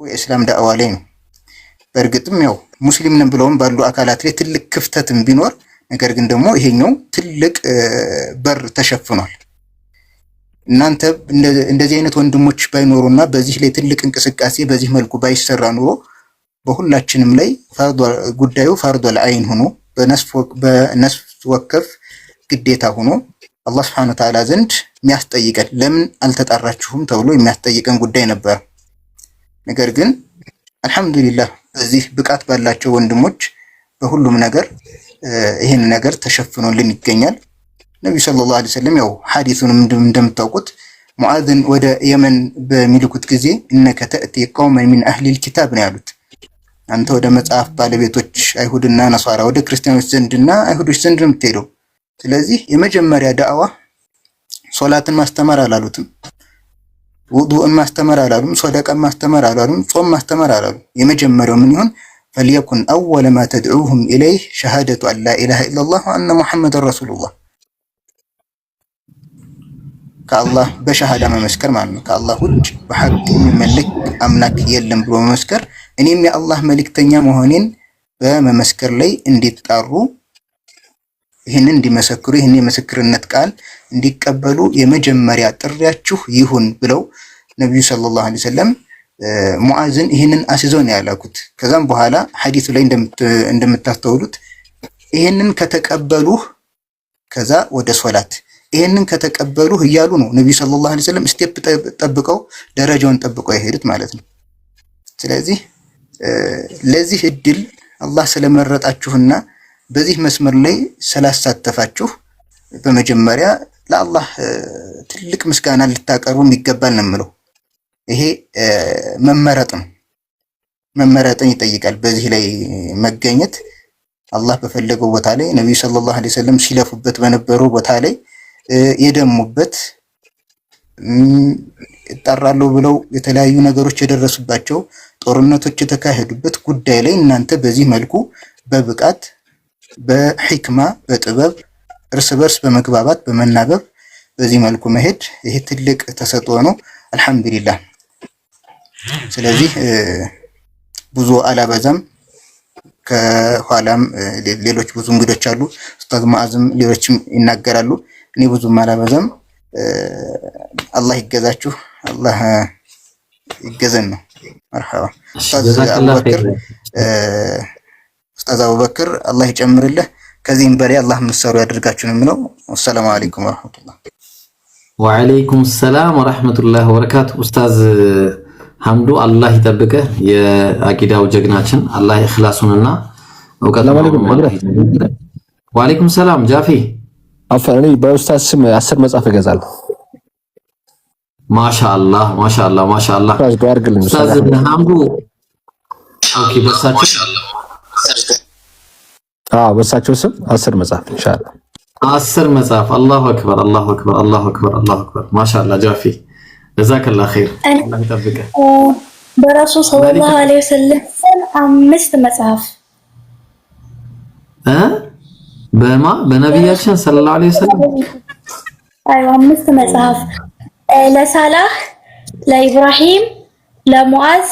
የእስላም ዳዕዋ ላይ ነው። በእርግጥም ያው ሙስሊም ነን ብለውም ባሉ አካላት ላይ ትልቅ ክፍተትም ቢኖር ነገር ግን ደግሞ ይሄኛው ትልቅ በር ተሸፍኗል። እናንተ እንደዚህ አይነት ወንድሞች ባይኖሩና በዚህ ላይ ትልቅ እንቅስቃሴ በዚህ መልኩ ባይሰራ ኑሮ በሁላችንም ላይ ጉዳዩ ፈርዶል አይን ሆኖ በነፍስ ወከፍ ግዴታ ሆኖ አላህ Subhanahu Wa Ta'ala ዘንድ የሚያስጠይቀን ለምን አልተጣራችሁም ተብሎ የሚያስጠይቀን ጉዳይ ነበር። ነገር ግን አልহামዱሊላህ በዚህ ብቃት ባላቸው ወንድሞች በሁሉም ነገር ይሄን ነገር ተሸፍኖልን ይገኛል። ነብዩ ሰለላሁ ዐለይሂ ወሰለም ያው ሐዲሱን እንደምታውቁት ሙአዝን ወደ የመን በሚልኩት ጊዜ እነከ ተእቲ ቀውመን ሚን አህሊል ኪታብ ነው ያሉት። አንተ ወደ መጽሐፍ ባለቤቶች አይሁድና ነሳራ ወደ ክርስቲያኖች ዘንድና አይሁዶች ዘንድ ነው የምትሄደው። ስለዚህ የመጀመሪያ ዳዕዋ ሶላትን ማስተማር አላሉትም፣ ውዱእን ማስተማር አላሉም፣ ሰደቃን ማስተማር አላሉም፣ ጾም ማስተማር አላሉም። የመጀመሪያው ምን ይሁን فليكن أول ما تدعوهم إليه شهادة أن لا إله إلا الله وأن محمد رسول الله كالله بشهادة ممسكر معنى كالله وج بحق من ملك أملاك يلم برو ممسكر إني يا الله ملك تنيا مهونين بممسكر لي اندي تقارو هن اندي مسكرو هن مسكر النتقال اندي قبلو يمجمريا ጥሪያችሁ ይሁን ብለው ነብዩ ሰለላሁ ዐለይሂ ወሰለም ሙአዝን ይሄንን አስይዞን ያላኩት። ከዛም በኋላ ሐዲሱ ላይ እንደምታስተውሉት ይሄንን ከተቀበሉህ ከዛ ወደ ሶላት ይሄንን ከተቀበሉህ እያሉ ነው ነብዩ ሰለላሁ ዐለይሂ ወሰለም ስቴፕ ጠብቀው ደረጃውን ጠብቀው ይሄዱት ማለት ነው። ስለዚህ ለዚህ እድል አላህ ስለመረጣችሁና በዚህ መስመር ላይ ስላሳተፋችሁ በመጀመሪያ ለአላህ ትልቅ ምስጋና ልታቀርቡ ይገባል ነው የምለው። ይሄ መመረጥን ይጠይቃል። በዚህ ላይ መገኘት አላህ በፈለገው ቦታ ላይ ነብዩ ሰለላሁ ዐለይሂ ወሰለም ሲለፉበት በነበረው ቦታ ላይ የደሙበት ይጣራሉ ብለው የተለያዩ ነገሮች የደረሱባቸው ጦርነቶች የተካሄዱበት ጉዳይ ላይ እናንተ በዚህ መልኩ በብቃት በሕክማ በጥበብ እርስ በርስ በመግባባት በመናበብ በዚህ መልኩ መሄድ ይሄ ትልቅ ተሰጥኦ ነው። አልহামዱሊላህ። ስለዚህ ብዙ አላበዛም። ከኋላም ሌሎች ብዙ እንግዶች አሉ። ኡስታዝ ሙአዝም ሌሎችም ይናገራሉ። እኔ ብዙም አላበዛም። አላህ ይገዛችሁ፣ አላህ ይገዘን ነው። መርሐባ ኡስታዝ አቡበክር አላህ ይጨምርልህ። ከዚህም በላይ አላህ ምሰሩ ያድርጋችሁ ነው የምለው። ወሰላሙ አለይኩም ወራህመቱላህ። ወአለይኩም ሰላም ወራህመቱላሂ ወበረካቱ። ኡስታዝ ሐምዱ አላህ ይጠብቅህ፣ የአቂዳው ጀግናችን አላህ ኢኽላሱንና እውቀቱን ይጠብቅህ። ወአለይኩም ሰላም ጃፊ። አፈኒ በኡስታዝ ስም 10 መጽሐፍ እገዛለሁ። ማሻአላህ ማሻአላህ ማሻአላህ። ኡስታዝ ሐምዱ ኦኬ፣ በሳቸው ስም 10 መጽሐፍ ኢንሻአላህ 10 መጽሐፍ። አላሁ አክበር አላሁ አክበር አላሁ አክበር አላሁ አክበር። ማሻአላህ ጃፊ ጀዛከላህ ኸይር። አላህ ይጠብቅህ። በረሱል ሰለላሁ ዐለይሂ ወሰለም 5 መጽሐፍ በነብያችን ሰለላሁ ዐለይሂ ወሰለም 5 መጽሐፍ ለሳላህ፣ ለኢብራሂም፣ ለሙአዝ፣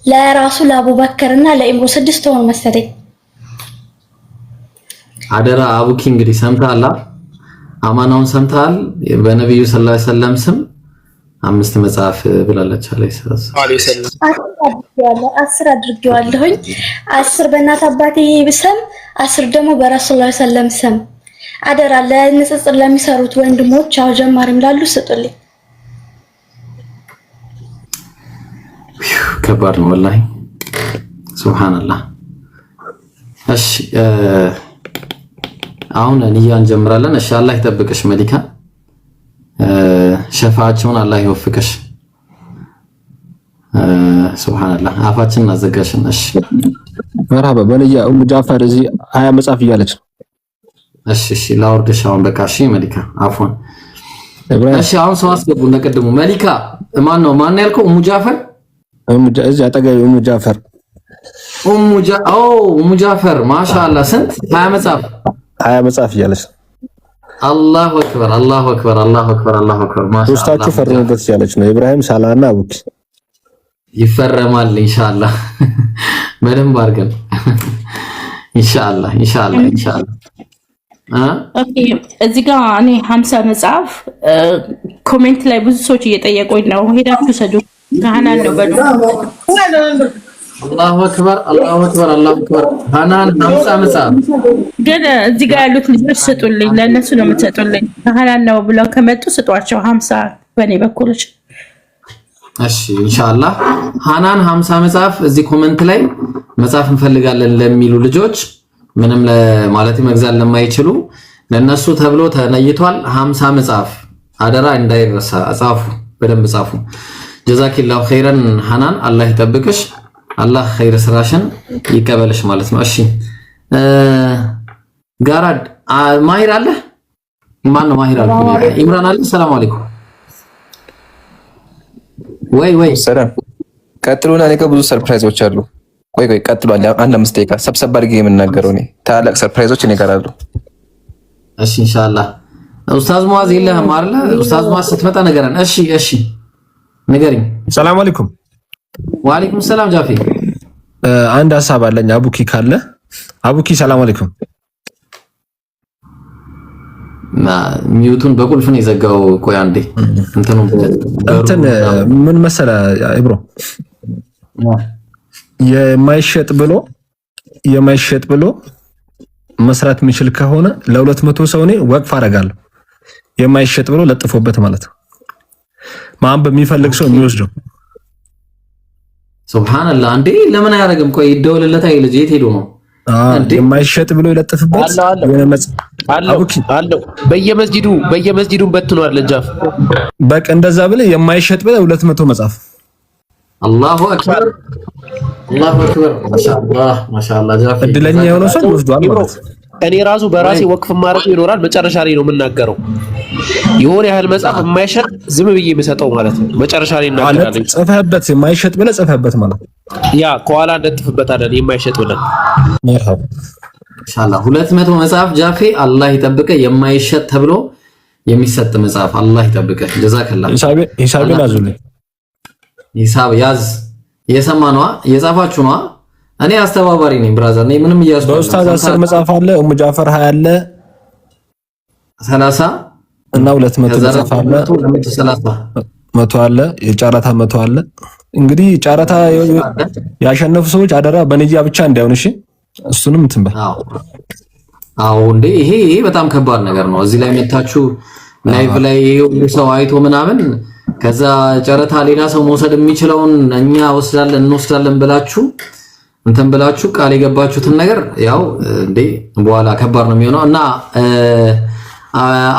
ለራሱ ለአቡበከርና ለኢምሩ 6 ሆኖ መሰለኝ። አደራ አቡኪ እንግዲህ ሰምተሃል፣ አማናውን ሰምተሃል። በነብዩ ሰለላሁ ዐለይሂ ወሰለም ስም 5 መጽሐፍ ብላለች አለይሂ ሰላም። 10 አድርጌዋለሁኝ። 10 በእናት አባቴ ስም፣ 10 ደግሞ በረሱል ሰለላሁ ዐለይሂ ወሰለም ስም። አደራ ለንጽጽር ለሚሰሩት ወንድሞች አው ጀማሪም ላሉ ስጡልኝ። ከባድ ነው ወላሂ ሱብሃንአላህ። እሺ አሁን ንያ እንጀምራለን። እሺ አላህ ይጠብቅሽ መሊካ፣ ሸፋዓቸውን አላህ ይወፍቅሽ። ሱብሃንአላህ አፋችንን አዘጋሽን። እሺ መርሐባ በልያ ጃፈር እዚህ 20 መጽሐፍ እያለች ነው። እሺ ላውርድሽ አሁን በቃ። እሺ መሊካ አፎን። እሺ አሁን ሰው አስገቡ እንደቀድሙ። መሊካ ማን ያልከው? ጃፈር እዚህ አጠገብ ጃፈር ጃፈር ማሻአላህ። ስንት? 20 መጽሐፍ እያለች ነው። አላሁ አክበር አላሁ አክበር አላሁ አክበር አላሁ አክበር። ማሻአላህ ሶስታችሁ ፈርሙበት እያለች ነው። ኢብራሂም፣ ሳላህና አቡኪ ይፈረማል ኢንሻአላህ በደንብ አድርገን ኢንሻአላህ ኦኬ እዚህ ጋር እኔ 50 መጽሐፍ ኮሜንት ላይ ብዙ ሰዎች እየጠየቁኝ ነው ሄዳችሁ ሰዱ ካህናን ነው በሉ አላሁ አክበር ሃናን 50 መጽሐፍ ግን እዚህ ጋር ያሉት ልጆች ስጡልኝ ለነሱ ነው የምትሰጡልኝ ካህናን ነው ብለው ከመጡ ስጧቸው 50 በኔ በኩል እሺ ኢንሻአላህ ሃናን 50 መጽሐፍ እዚህ ኮሜንት ላይ መጽሐፍ እንፈልጋለን ለሚሉ ልጆች ምንም ለማለት መግዛት ለማይችሉ ለነሱ ተብሎ ተነይቷል 50 መጽሐፍ አደራ እንዳይረሳ ጻፉ በደንብ ጻፉ ጀዛኪላሁ ኸይረን ሃናን አላህ ይጠብቅሽ አላህ ኸይር ስራሽን ይቀበልሽ ማለት ነው እሺ ጋራድ ማሂር አለ ማን ነው ማሂር አለ ኢምራን አለ ሰላም አለይኩም ወይ ሰላም ቀጥሉና እኔ ብዙ ሰርፕራይዞች አሉ ቆይ ቀጥሉ አንድ 5 ደቂቃ ሰብሰብ አድርጌ የምናገረው እኔ ታላቅ ሰርፕራይዞች እኔ ጋር አሉ እሺ ኢንሻአላህ ኡስታዝ ሙአዝ የለህም አይደል ኡስታዝ ሙአዝ ስትመጣ ነገረን እሺ ንገሪኝ ሰላም አለይኩም ወአለይኩም ሰላም ጃፊ አንድ ሐሳብ አለኝ አቡኪ ካለ አቡኪ ሰላም አለይኩም ሚውቱን በቁልፍ ነው የዘጋው ቆይ አንዴ እንትን ምን መሰለ ኢብሮ የማይሸጥ ብሎ መስራት የሚችል ከሆነ ለ200 ሰው እኔ ወቅፍ አደርጋለሁ የማይሸጥ ብሎ ለጥፎበት ማለት ነው ማን በሚፈልግ ሰው የሚወስደው ሱብሃንአላህ አንዴ ለምን አያረግም ቆይ ይደወልለታ ልጅ የት ሄዶ ነው የማይሸጥ ብሎ ይለጥፍበት አለው በየመስጂዱ በትኗል ለጃፍ በቃ እንደዛ ብለ የማይሸጥ ብለ 200 መጽሐፍ አላሁ አክበር ማሻአላህ ጃፍ እድለኛ የሆነ ሰው ወስዷል ማለት እኔ ራሱ በራሴ ወቅፍ ማረፍ ይኖራል መጨረሻ ላይ ነው የምናገረው የሆነ ያህል መጽሐፍ የማይሸጥ ዝም ብዬ የምሰጠው ማለት ነው መጨረሻ ላይ እናገራለሁ ጽፈህበት የማይሸጥ ብለ ጽፈህበት ማለት ያ ከኋላ እንደጥፍበታለን የማይሸጥ ብለ መርሐባ ኢንሻአላህ 200 መጽሐፍ ጃፌ አላህ ይጠብቀ የማይሸጥ ተብሎ የሚሰጥ መጽሐፍ አላህ ይጠብቀ ጀዛከላህ ሂሳብ ያዙልኝ ሂሳብ ያዝ የሰማነዋ የጻፋችሁ ነዋ እኔ አስተባባሪ ነኝ ብራዘር ነኝ ምንም እያስቆም በኡስታዝ 10 መጽሐፍ አለ ጃፈር 20 አለ 30 እና 200 መጽሐፍ አለ 100 አለ የጨረታ 100 አለ እንግዲህ ጨረታ ያሸነፉ ሰዎች አደራ በንያ ብቻ እንዳይሆን እሺ እሱንም እንትን በል አዎ እንዴ ይሄ በጣም ከባድ ነገር ነው እዚህ ላይ መታችሁ ላይቭ ላይ ሰው አይቶ ምናምን ከዛ ጨረታ ሌላ ሰው መውሰድ የሚችለውን እኛ እንወስዳለን ብላችሁ እንትን ብላችሁ ቃል የገባችሁትን ነገር ያው እንዴ በኋላ ከባድ ነው የሚሆነው እና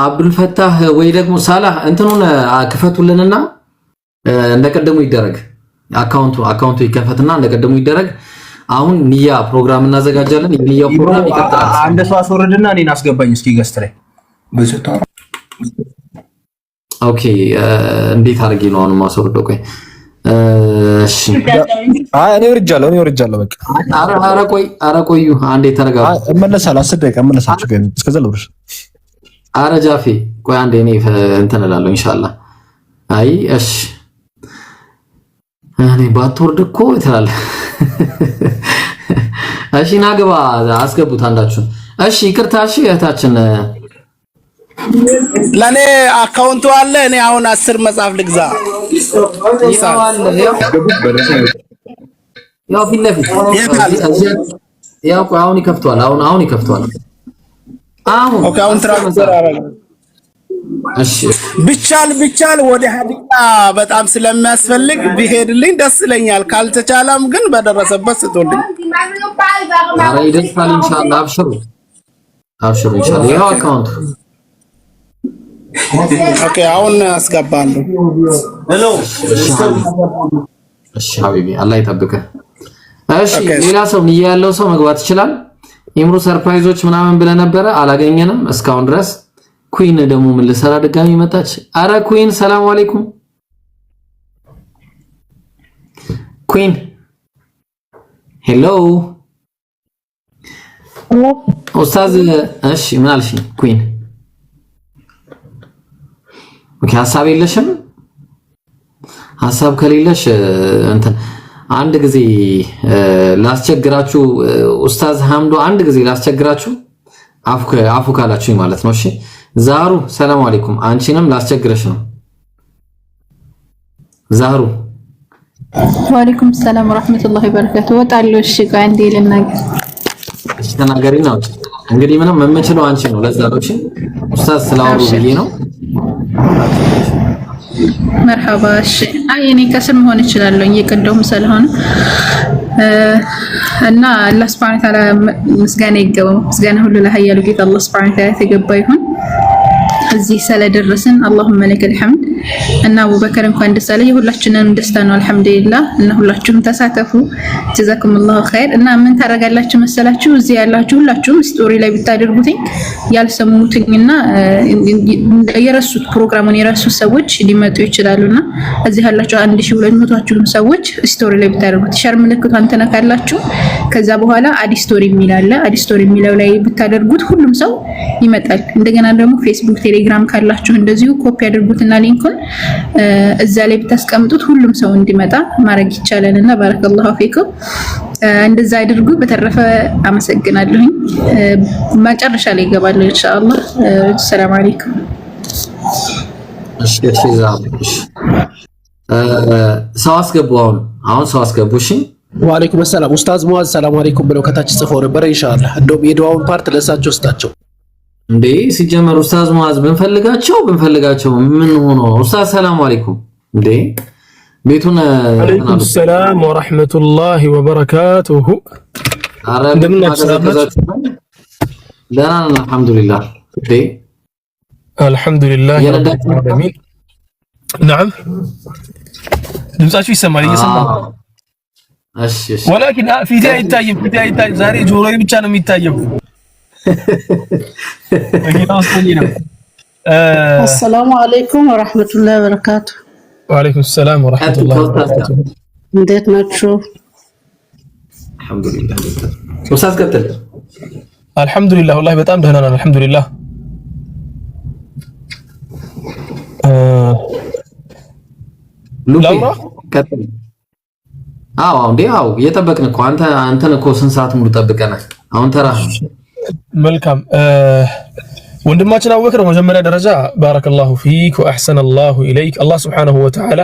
አብዱል ፈታህ ወይ ደግሞ ሳላህ እንትኑን ክፈቱልንና እንደቀደሙ ይደረግ አካውንቱ ይከፈትና እንደቀደሙ ይደረግ አሁን ንያ ፕሮግራም እናዘጋጃለን የንያው ፕሮግራም ይቀጥላል አንድ ሰው አስወርድና እኔን አስገባኝ እስኪ ገስት ላይ በሰጣው ኦኬ እንዴት አድርጌ ነው አሁን ማስወርደው ቆይ እሺ እኔ ወርጃለሁ በቃ ኧረ ቆዩ አንዴ ተረጋጋ እመለሳለሁ 10 ደቂቃ እመለሳለሁ ግን እስከዛ ልብርሽ ኧረ ጃፊ ቆይ አንዴ እኔ እንትን እላለሁ ኢንሻአላህ አይ እሺ እኔ ባትወርድ እኮ ትላለህ እሺ ናግባ አስገቡት አንዳችሁ እሺ ይቅርታ እሺ እህታችን ለኔ አካውንቱ አለ እኔ አሁን 10 መጽሐፍ ልግዛ ያው ፊት ለፊት ያው አሁን ይከፍቷል አሁን ይከፍቷል ኦኬ አሁን ትራንስፈር አረጋ እሺ ቢቻል ወደ ሀዲያ በጣም ስለሚያስፈልግ ቢሄድልኝ ደስ ይለኛል ካልተቻለም ግን በደረሰበት ስቶልኝ ኧረ ይደርሳል ኢንሻአላህ አብሽሩ ኢንሻአላህ ያው አካውንቱ ኦኬ አሁን አስገባለሁ ሄሎ እሺ ሀቢቢ አላህ ይጠብቅህ እሺ ሌላ ሰው ንያ ያለው ሰው መግባት ይችላል ኢምሩ ሰርፕራይዞች ምናምን ብለ ነበረ አላገኘንም እስካሁን ድረስ ኩዊን ደግሞ ምን ልሰራ ድጋሚ መጣች አረ ኩዊን ሰላም አለይኩም ኩዊን ሄሎ ኡስታዝ እሺ ምን አልሽ ኩዊን ኦኬ ሐሳብ የለሽም ሐሳብ ከሌለሽ እንትን አንድ ጊዜ ላስቸግራችሁ ኡስታዝ ሐምዶ አንድ ጊዜ ላስቸግራችሁ አፉ ካላችሁኝ ማለት ነው። እሺ ዛሩ ሰላም አለይኩም። አንቺንም ላስቸግረሽ ነው ዛሩ። ወአለይኩም ሰላም ወራህመቱላሂ ወበረካቱ። ወጣለሁ። እሺ ቆይ አንዴ ልናገር። እሺ ተናገሪ ነው እንግዲህ ምንም የምችለው አንቺ ነው። ለዛ ነው እሺ ኡስታዝ ስላወሩ ብዬ ነው። መርሐባ። እሺ አይ እኔ ከስር መሆን እችላለሁ እየቀደሙ ስለሆነ እና አላህ ሱብሓነሁ ወተዓላ ምስጋና ይገባው። ምስጋና ሁሉ ለኃያሉ ጌታ አላህ ሱብሓነሁ ወተዓላ የተገባ ይሁን። እዚህ ስለደረስን አላሁመ ለከል ሐምድ እና አቡበከር እንኳን ደስ አለህ። የሁላችንም ደስታ ነው አልሐምዱሊላህ። እና ሁላችሁም ተሳተፉ ጀዛኩሙላሁ ኸይር። እና ምን ታረጋላችሁ መሰላችሁ እዚህ ያላችሁ ሁላችሁም ስቶሪ ላይ ብታደርጉትኝ ያልሰሙትኝና የረሱት ፕሮግራሙን የረሱት ሰዎች ሊመጡ ይችላሉና እዚህ ያላችሁ 1200 ሰዎች ስቶሪ ላይ ብታደርጉት ሸር ምልክቷን ተነካላችሁ። ከዛ በኋላ አዲ ስቶሪ የሚላለ አዲ ስቶሪ የሚለው ላይ ብታደርጉት ሁሉም ሰው ይመጣል። እንደገና ደግሞ ፌስቡክ ቴሌግራም ካላችሁ እንደዚሁ ኮፒ አድርጉትና ሊንኩን እዛ ላይ ብታስቀምጡት ሁሉም ሰው እንዲመጣ ማድረግ ይቻላልና ባረከላሁ ፊኩም። እንደዛ አድርጉ። በተረፈ አመሰግናለሁኝ። መጨረሻ ላይ ይገባል ኢንሻአላህ። ሰላም አለይኩም። እሺ ሰው አስገቡ። አሁን ሰው አስገቡ። እሺ ወአለይኩም ሰላም። ኡስታዝ ሙአዝ ሰላም አለይኩም ብለው ከታች ጽፈው ነበር። ኢንሻአላህ እንደውም የዱዓውን ፓርት ለሳቸው ስጣቸው እንዴ። ሲጀመር ኡስታዝ ሙአዝ ብንፈልጋቸው ምን ሆኖ ኡስታዝ ሰላም አለይኩም እንዴ ቤቱን አለይኩም ሰላም ወራህመቱላሂ ወበረካቱሁ። እንደምን አሰራችሁ? ደህና ነን አልሐምዱሊላህ። እንዴ አልሐምዱሊላህ ረቢል ዓለሚን። ነዓም ድምጻችሁ ይሰማል? እየሰማሁ እሺ እሺ። ወላኪን ፊቴ አይታይም። ዛሬ ጆሮዬ ብቻ ነው የሚታየው። አሰላሙ አለይኩም ወራህመቱላሂ ወበረካቱ። ወአለይኩም ሰላም ወራህመቱላሂ ወበረካቱ። እንዴት ናችሁ? አልሐምዱሊላህ። ኡስታዝ ቀጥል። አልሐምዱሊላህ ወላሂ በጣም ደህና ነን አልሐምዱሊላህ። ሉላ ቀጥል። አዎ እየጠበቅን እኮ አንተን እኮ ስንት ሰዓት ሙሉ ጠብቀናል። አሁን ተራ መልካም ወንድማችን አቡበክር በመጀመሪያ ደረጃ ባረከላሁ ፊክ ወአሕሰነላሁ ኢለይክ። አላህ ሱብሓነሁ ወተዓላ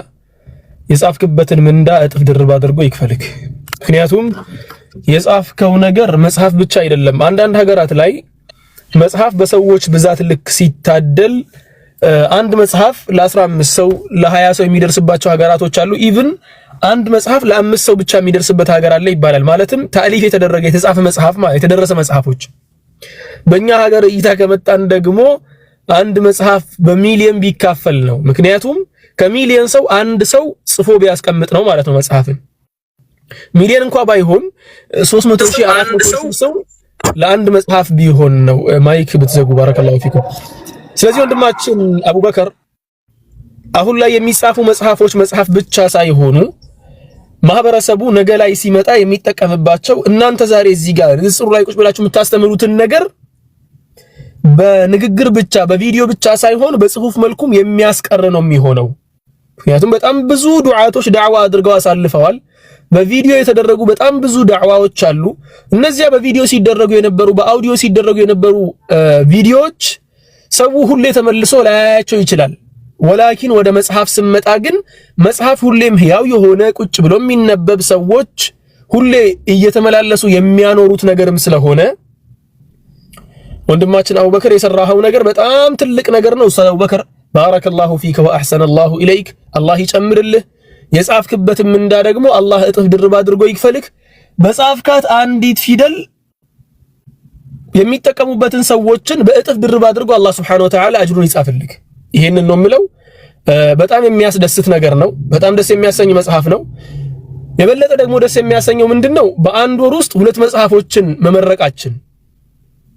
የጻፍክበትን ምንዳ እጥፍ ድርብ አድርጎ ይክፈልክ። ምክንያቱም የጻፍከው ነገር መጽሐፍ ብቻ አይደለም። አንዳንድ ሀገራት ላይ መጽሐፍ በሰዎች ብዛት ልክ ሲታደል አንድ መጽሐፍ ለ15 ሰው ለ20 ሰው የሚደርስባቸው ሀገራቶች አሉ። ኢቭን አንድ መጽሐፍ ለ5 ሰው ብቻ የሚደርስበት ሀገር አለ ይባላል። ማለትም ታሊፍ የተደረገ የተጻፈ መጽሐፍ ማለት የተደረሰ መጽሐፎች። በእኛ ሀገር እይታ ከመጣን ደግሞ አንድ መጽሐፍ በሚሊየን ቢካፈል ነው። ምክንያቱም ከሚሊየን ሰው አንድ ሰው ጽፎ ቢያስቀምጥ ነው ማለት ነው መጽሐፍን። ሚሊየን እንኳን ባይሆን 300,000 400,000 ሰው ለአንድ መጽሐፍ ቢሆን ነው። ማይክ ብትዘጉ ባረከላሁ ፊኩም። ስለዚህ ወንድማችን አቡበከር አሁን ላይ የሚጻፉ መጽሐፎች መጽሐፍ ብቻ ሳይሆኑ ማህበረሰቡ ነገ ላይ ሲመጣ የሚጠቀምባቸው እናንተ ዛሬ እዚህ ጋር ንጽሩ ላይ ቁጭ ብላችሁ የምታስተምሩትን ነገር በንግግር ብቻ በቪዲዮ ብቻ ሳይሆን በጽሁፍ መልኩም የሚያስቀር ነው የሚሆነው። ምክንያቱም በጣም ብዙ ዱዓቶች ዳዕዋ አድርገው አሳልፈዋል። በቪዲዮ የተደረጉ በጣም ብዙ ዳዕዋዎች አሉ። እነዚያ በቪዲዮ ሲደረጉ የነበሩ በአውዲዮ ሲደረጉ የነበሩ ቪዲዮዎች ሰው ሁሌ ተመልሶ ላያያቸው ይችላል። ወላኪን ወደ መጽሐፍ ስመጣ ግን መጽሐፍ ሁሌም ህያው የሆነ ቁጭ ብሎ የሚነበብ ሰዎች ሁሌ እየተመላለሱ የሚያኖሩት ነገርም ስለሆነ ወንድማችን አቡበከር የሰራኸው ነገር በጣም ትልቅ ነገር ነው። ኡስታዝ አቡበከር ባረከላሁ ፊከ ወአሕሰነላሁ ኢለይክ። አላህ ይጨምርልህ። የጻፍክበትም ምንዳ ደግሞ አላህ እጥፍ ድርብ አድርጎ ይክፈልክ። በጻፍካት አንዲት ፊደል የሚጠቀሙበትን ሰዎችን በእጥፍ ድርብ አድርጎ አላህ ሱብሓነሁ ወተዓላ አጅሩን ይጻፍልክ። ይሄንን ነው የምለው። በጣም የሚያስደስት ነገር ነው። በጣም ደስ የሚያሰኝ መጽሐፍ ነው። የበለጠ ደግሞ ደስ የሚያሰኘው ምንድነው በአንድ ወር ውስጥ 2 መጽሐፎችን መመረቃችን።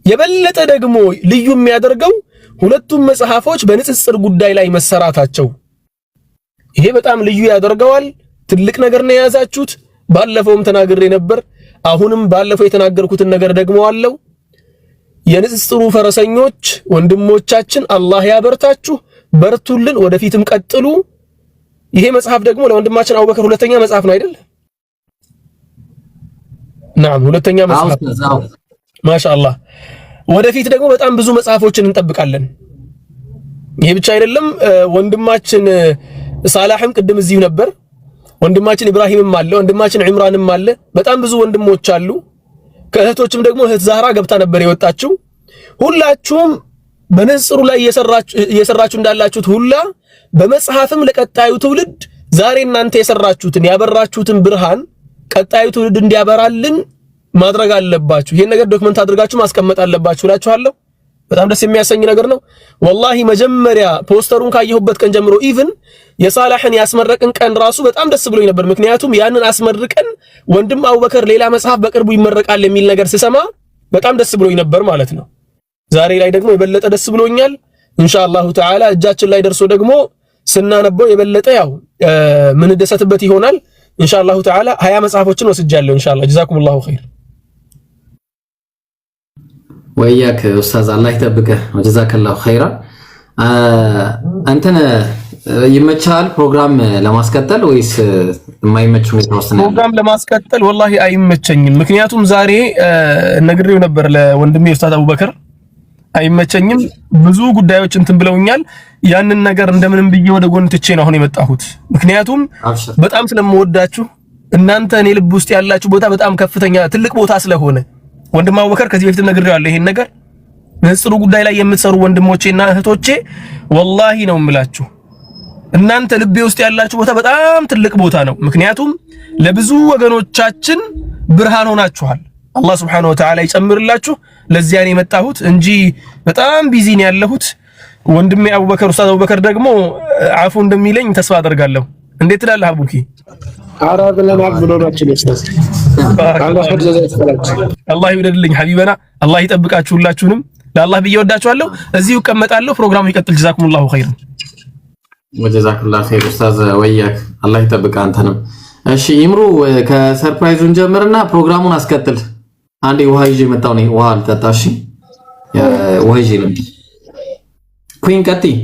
የበለጠ ደግሞ ልዩ የሚያደርገው ሁለቱም መጽሐፎች በንጽጽር ጉዳይ ላይ መሰራታቸው። ይሄ በጣም ልዩ ያደርገዋል። ትልቅ ነገር ነው የያዛችሁት። ባለፈውም ተናግሬ ነበር። አሁንም ባለፈው የተናገርኩትን ነገር ደግሞ አለው። የንጽጽሩ ፈረሰኞች ወንድሞቻችን አላህ ያበርታችሁ፣ በርቱልን፣ ወደፊትም ቀጥሉ። ይሄ መጽሐፍ ደግሞ ለወንድማችን አቡበከር ሁለተኛ መጽሐፍ ነው አይደል? ናም ሁለተኛ መጽሐፍ ማሻአላህ። ወደፊት ደግሞ በጣም ብዙ መጽሐፎችን እንጠብቃለን። ይሄ ብቻ አይደለም። ወንድማችን ሳላህም ቅድም እዚሁ ነበር። ወንድማችን ኢብራሂምም አለ፣ ወንድማችን ዒምራንም አለ። በጣም ብዙ ወንድሞች አሉ። ከእህቶችም ደግሞ እህት ዛህራ ገብታ ነበር የወጣችው። ሁላችሁም በንጽሩ ላይ እየሰራችሁ እንዳላችሁት ሁላ በመጽሐፍም ለቀጣዩ ትውልድ ዛሬ እናንተ የሰራችሁትን ያበራችሁትን ብርሃን ቀጣዩ ትውልድ እንዲያበራልን ማድረግ አለባችሁ። ይሄን ነገር ዶክመንት አድርጋችሁ ማስቀመጥ አለባችሁ እላችኋለሁ። በጣም ደስ የሚያሰኝ ነገር ነው ወላሂ። መጀመሪያ ፖስተሩን ካየሁበት ቀን ጀምሮ ኢቭን የሳላህን ያስመረቅን ቀን ራሱ በጣም ደስ ብሎኝ ነበር። ምክንያቱም ያንን አስመርቀን ወንድም አቡበከር ሌላ መጽሐፍ በቅርቡ ይመረቃል የሚል ነገር ስሰማ በጣም ደስ ብሎኝ ነበር ማለት ነው። ዛሬ ላይ ደግሞ የበለጠ ደስ ብሎኛል። ኢንሻአላሁ ተዓላ እጃችን ላይ ደርሶ ደግሞ ስናነበው የበለጠ ያው ምን ደሰትበት ይሆናል። ኢንሻአላሁ ተዓላ 20 መጽሐፎችን ወስጃለሁ ኢንሻአላህ። ጀዛኩሙላሁ ኸይር። ወያክ ኡስታዝ አላህ ይጠብቅህ ወጀዛከላሁ ኸይራ። አንተነ ይመቻል ፕሮግራም ለማስቀጠል ወይስ የማይመች ሁኔታ ውስጥ ነው? ፕሮግራም ለማስቀጠል ወላሂ አይመቸኝም። ምክንያቱም ዛሬ ነግሬው ነበር ለወንድሜ ኡስታዝ አቡበከር አይመቸኝም። ብዙ ጉዳዮች እንትን ብለውኛል። ያንን ነገር እንደምንም ብዬ ወደ ጎን ትቼ ነው አሁን የመጣሁት። ምክንያቱም በጣም ስለምወዳችሁ እናንተ እኔ ልብ ውስጥ ያላችሁ ቦታ በጣም ከፍተኛ ትልቅ ቦታ ስለሆነ ወንድም አቡበከር ከዚህ በፊት ነግሬዋለሁ። ይሄን ነገር ንጽሩ ጉዳይ ላይ የምትሰሩ ወንድሞቼና እህቶቼ ወላሂ ነው የምላችሁ እናንተ ልቤ ውስጥ ያላችሁ ቦታ በጣም ትልቅ ቦታ ነው። ምክንያቱም ለብዙ ወገኖቻችን ብርሃን ሆናችኋል። አላህ Subhanahu Wa Ta'ala ይጨምርላችሁ። ለዚያ ነው የመጣሁት እንጂ በጣም ቢዚ ነው ያለሁት። ወንድሜ አቡበከር ኡስታዝ አቡበከር ደግሞ አፉ እንደሚለኝ ተስፋ አደርጋለሁ። እንዴት ትላለህ አቡኪ? አራብ ለማቅ ብሎናችሁ ኡስታዝ አላህ ይወደድልኝ ሐቢበና። አላህ ይጠብቃችሁ ሁላችሁንም። ለአላህ ብዬ ወዳችኋለሁ። እዚሁ እቀመጣለሁ። ፕሮግራሙ ይቀጥል። ጀዛኩሙላሁ ኸይር ወጀዛኩላሁ ኸይር ኡስታዝ ወያክ አላህ ይጠብቅ አንተንም። እሺ ኢምሩ ከሰርፕራይዙን ጀምርና ፕሮግራሙን አስቀጥል። አንዴ ውሃ ይዤ መጣሁ ነኝ። ውሃ አልጠጣሽ? ውሃ ይዤ ልምጣ። ኩዊን ቀጥይ።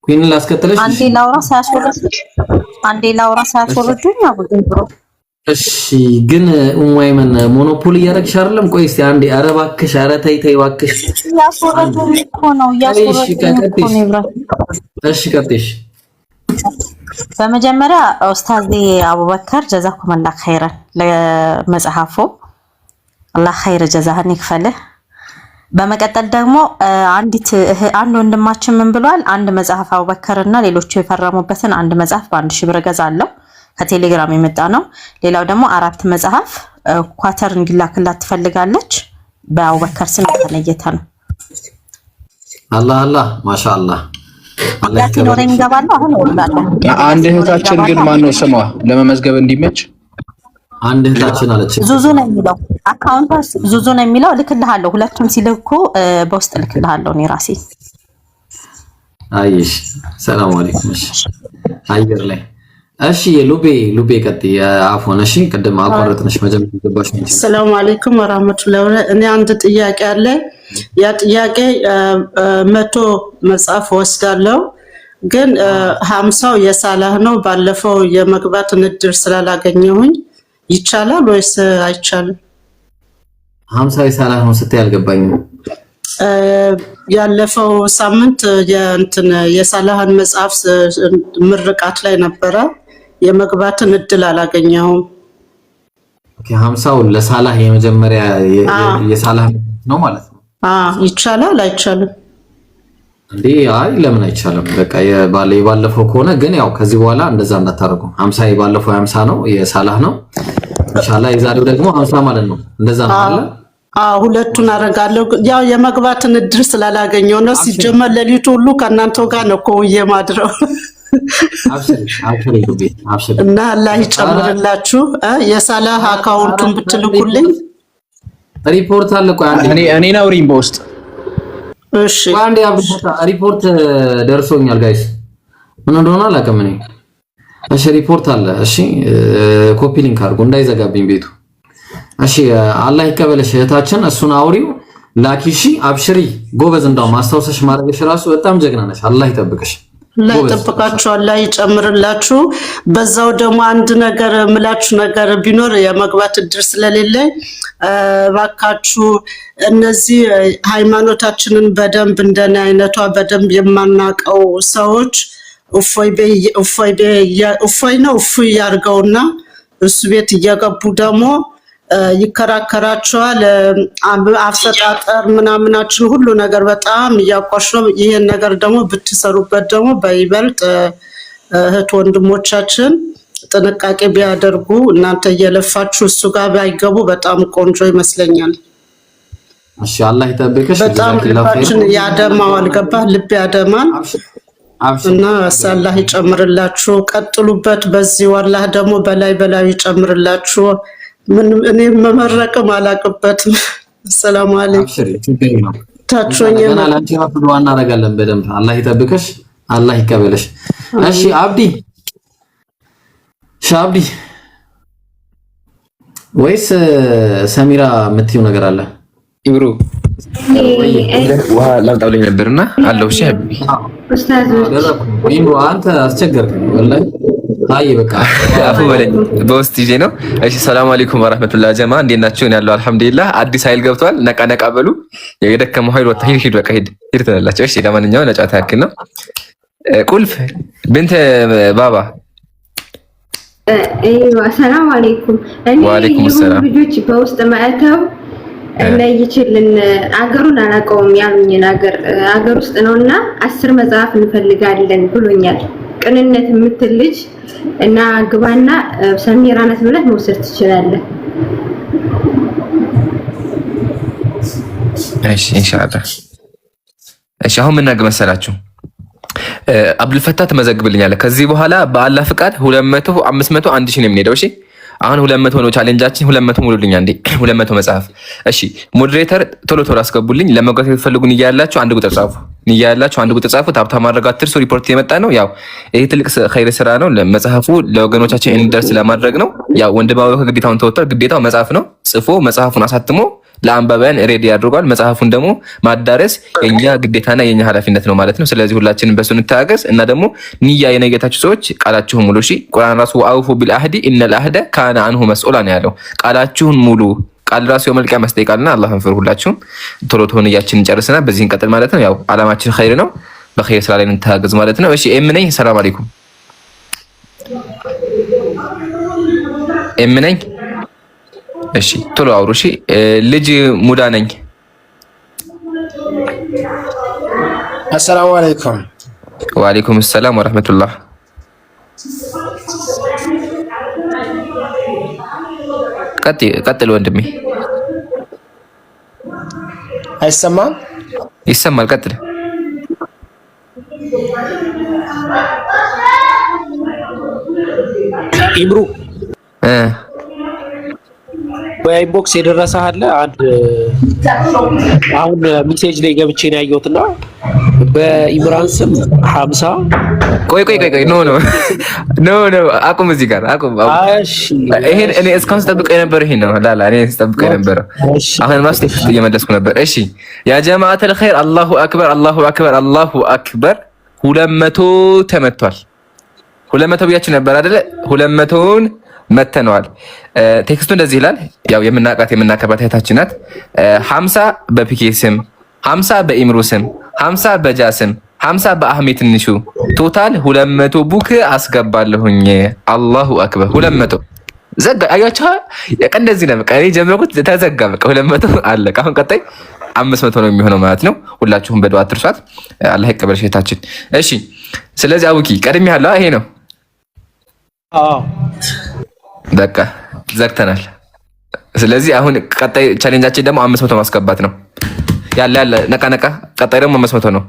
ኩዊን ላስከተለሽ። አንዴ ላውራ ሳያስወርዱኝ አቡድብሮ። እሺ ግን ኡማይመን ሞኖፖሊ እያደረግሽ አይደለም? ቆይ እስቲ አንዴ ኧረ እባክሽ፣ ኧረ ተይ ተይ እባክሽ። ያስወርዱኝ እኮ ነው ያስወርዱኝ እኮ ነው ኢብራሂም። እሺ ቀጥይሽ። በመጀመሪያ ኡስታዝ አቡበከር ጀዛኩሙላህ ኸይረን ለመጽሐፉ አላህ ኸይር ጀዛህን ይክፈልህ። በመቀጠል ደግሞ አንድ ወንድማችን ምን ብሏል? አንድ መጽሐፍ አቡበከርና ሌሎቹ የፈረሙበትን አንድ መጽሐፍ በ1000 ብር እገዛለሁ ከቴሌግራም የመጣ ነው። ሌላው ደግሞ 4 መጽሐፍ ኳተር እንዲላክላት ትፈልጋለች። በአቡበከር ስም የተለየተ ነው። አላህ አላህ ማሻአላህ አላህ ሲኖረኝ እገባለሁ። አሁን እወጣለሁ። አንድ እህታችን ግን ማን ነው ስሟ ለመመዝገብ እንዲመች? አንድ እህታችን አለች። ዙዙ ነው የሚለው አካውንት ዙዙ ነው የሚለው። ልክልሃለሁ። ሁለቱም ሲልኩ በውስጥ ልክልሃለሁ እኔ ራሴ። አይሽ ሰላም አለይኩም። እሺ አየር ላይ እሺ ሉቤ ቀጥይ። አፎን እሺ ቅድም አቋረጥንሽ መጀመሪያ ገባሽ እንጂ። ሰላም አለይኩም ወራህመቱላሂ ወበረካቱ። እኔ አንድ ጥያቄ አለ። ያ ጥያቄ 100 መጽሐፍ ወስዳለሁ ግን 50ው የሳላህ ነው። ባለፈው የመግባት እድል ስላላገኘሁኝ ይቻላል ወይስ አይቻልም? 50 የሳላህ ነው ስትይ አልገባኝም። ያለፈው ሳምንት የሳላህን መጽሐፍ ምርቃት ላይ ነበረ። የመግባትን እድል አላገኘሁም። ኦኬ 50ው ለሳላህ የመጀመሪያ የሳላህ ነው ማለት ነው። ይቻላል አይቻልም? እንዴ አይ ለምን አይቻልም? በቃ የባለፈው ከሆነ ግን ያው ከዚህ በኋላ እንደዛ እንዳታረጉ። 50 የባለፈው 50 ነው የሳላህ ነው። ኢንሻአላህ የዛሬው ደግሞ 50 ማለት ነው። እንደዛ ነው አይደል? ሁለቱን አረጋለሁ። ያው የመግባትን እድል ስላላገኘው ነው። ሲጀመር ለሊቱ ሁሉ ከእናንተው ጋር ነው እኮ የማድረው። አብሽር እና አላህ ይጨምርላችሁ። የሳላህ አካውንቱን ብትልኩልኝ ሪፖርት አለ። ቆይ እኔ ነው ሪም በውስጥ እሺ። አንዴ ሪፖርት ደርሶኛል ጋይስ፣ ምን እንደሆነ አላውቅም እኔ። እሺ ሪፖርት አለ። እሺ ኮፒ ሊንክ አድርጎ እንዳይዘጋብኝ ቤቱ። እሺ አላህ ይቀበልሽ እህታችን፣ እሱን አውሪው ላኪ። እሺ አብሽሪ ጎበዝ። እንደው ማስታወሰሽ ማድረግሽ ራሱ በጣም ጀግና ነሽ። አላህ ይጠብቅሽ። ላይ ተጠብቃችሁ አላህ ይጨምርላችሁ። በዛው ደግሞ አንድ ነገር ምላችሁ ነገር ቢኖር የመግባት እድል ስለሌለኝ ባካችሁ እነዚህ ሃይማኖታችንን በደንብ እንደኔ አይነቷ በደንብ የማናቀው ሰዎች እፎይ ነው እፎይ ያርገውና እሱ ቤት እየገቡ ደግሞ ይከራከራቸዋል። አፈጣጠር ምናምናችን ሁሉ ነገር በጣም እያቋሽ ነው። ይሄን ነገር ደግሞ ብትሰሩበት ደግሞ በይበልጥ እህት ወንድሞቻችን ጥንቃቄ ቢያደርጉ እናንተ እየለፋችሁ እሱ ጋር ባይገቡ በጣም ቆንጆ ይመስለኛል። እሺ አላህ ይጠብቅሽ። በጣም ልባችን ያደማዋል፣ ገባ ልብ ያደማል። እና አላህ ይጨምርላችሁ፣ ቀጥሉበት። በዚህ አላህ ደግሞ በላይ ይጨምርላችሁ። እኔ መመረቅም አላቅበትም። ሰላም አለይኩም። ታቾኛ እና ላንቺ ዱዓ እናደርጋለን በደንብ። አላህ ይጠብቅሽ፣ አላህ ይቀበልሽ። እሺ አብዲ ሻብዲ ወይስ ሰሚራ የምትይው ነገር አለ? ኢብሩ ውሃ ላምጣልኝ ነበርና አለው። እሺ ኡስታዝ ኢብሩ አንተ አስቸገርከኝ ወላሂ። አይ በቃ አፉ በለኝ በውስጥ ይዤ ነው። እሺ ሰላም አለይኩም ወራህመቱላሂ ጀማ፣ እንዴት ናችሁ? ያለው አልሐምዱሊላህ። አዲስ ኃይል ገብቷል። ነቃ በሉ። የደከመው ኃይል ወጣ። ሂድ በቃ ሂድ ትላላችሁ። እሺ ለማንኛውም ለጫታ ያክል ነው። ቁልፍ ብንት ባባ ሰላም አለይኩም። እኔ ልጆች በውስጥ ማዕተው ለይችልን አገሩን አላውቀውም ያሉኝን አገር ውስጥ ነውና 10 መጽሐፍ እንፈልጋለን ብሎኛል። ቅንነት የምትል ልጅ እና ግባና ሰሚራ ናት ብለህ መውሰድ ትችላለህ። እሺ ኢንሻአላህ። እሺ አሁን ምን እናድርግ መሰላችሁ? አብዱል ፈታህ ትመዘግብልኛለህ። ከዚህ በኋላ በአላህ ፍቃድ 200 500 1000 ነው የምንሄደው። እሺ አሁን 200 ነው ቻሌንጃችን። 200 ሙሉልኝ አንዴ 200 መጽሐፍ። እሺ ሞዴሬተር ቶሎ አስገቡልኝ። ለመጓዝ የምትፈልጉ ንያ ያላችሁ አንድ ቁጥር ጻፉ። ንያ ያላችሁ አንድ ቁጥር ጻፉ። ታብታ ማድረግ አትርሱ። ሪፖርት የመጣ ነው። ያው ይሄ ትልቅ ኸይር ስራ ነው። መጽሐፉ ለወገኖቻችን እንዲደርስ ለማድረግ ነው። ያው ወንድማዊ ግዴታውን ተወጥቷል። ግዴታው መጽሐፍ ነው። ጽፎ መጽሐፉን አሳትሞ ለአንባቢያን ሬዲ ያድርጓል። መጽሐፉን ደግሞ ማዳረስ የኛ ግዴታና የኛ ኃላፊነት ነው ማለት ነው። ስለዚህ ሁላችንም በሱ እንተጋገዝ እና ደግሞ ንያ የነገታችሁ ሰዎች ቃላችሁን ሙሉ። እሺ ቁርአን ራሱ ወአውፉ ቢልአህዲ ኢነል አህደ ካነ አንሁ መስኡላ ነው ያለው። ቃላችሁን ሙሉ። ቃል ራሱ የመልቂያ መስጠይቃልና አላህን ፍሩ። ሁላችሁም ቶሎ ንያችንን ጨርስና በዚህ እንቀጥል ማለት ነው። ያው አላማችን ኸይር ነው። በኸይር ስራ ላይ እንተጋገዝ ማለት ነው። እሺ ነኝ። ሰላም አለይኩም ነኝ። እሺ ቶሎ አውሩ። እሺ ልጅ ሙዳ ነኝ። አሰላሙ አለይኩም። ወአለይኩም ሰላም ወራህመቱላህ። ቀጥል ወንድሜ። አይሰማም? ይሰማል። ቀጥል። ኢምሩ በኢንቦክስ የደረሰህ አለ አንድ አሁን ሜሴጅ ላይ ገብቼ ነው ያየሁትና በኢምራን ስም 50 ቆይ ኖ አቁም። እዚህ ጋር አቁም። እሺ ይሄን እኔ እስካሁን ስጠብቀው የነበረው ይሄን ነው። ላላ እኔ ስጠብቀው የነበረው አሁን ማስቴክ እየመለስኩ ነበር። እሺ ያ ጀማዓተል ኸይር አላሁ አክበር 200 ተመቷል። 200 ብያችሁ ነበር አይደለ? 200ን መተነዋል። ቴክስቱ እንደዚህ ይላል። ያው የምናከባት እህታችን ናት። 50 በፒኬ ስም፣ 50 በኢምሩ ስም፣ 50 በጃ ስም፣ 50 በአህሜት ትንሹ ቶታል 200 ቡክ አስገባለሁኝ። አላሁ አክበር 200 ዘጋ። አያቻ እንደዚህ ነው። በቃ እኔ ጀመርኩት ተዘጋ። በቃ 200 አለቀ። አሁን ቀጣይ 500 ነው የሚሆነው ማለት ነው። ሁላችሁም በዱዓ አትርሷት። አላህ ይቀበልሽ እህታችን። እሺ ስለዚህ አውቂ ቀድሜ ያለው ይሄ ነው። በቃ ዘግተናል። ስለዚህ አሁን ቀጣይ ቻሌንጃችን ደግሞ 500 ማስገባት ነው። ያለ ነቃ። ቀጣይ ደግሞ 500 ነው።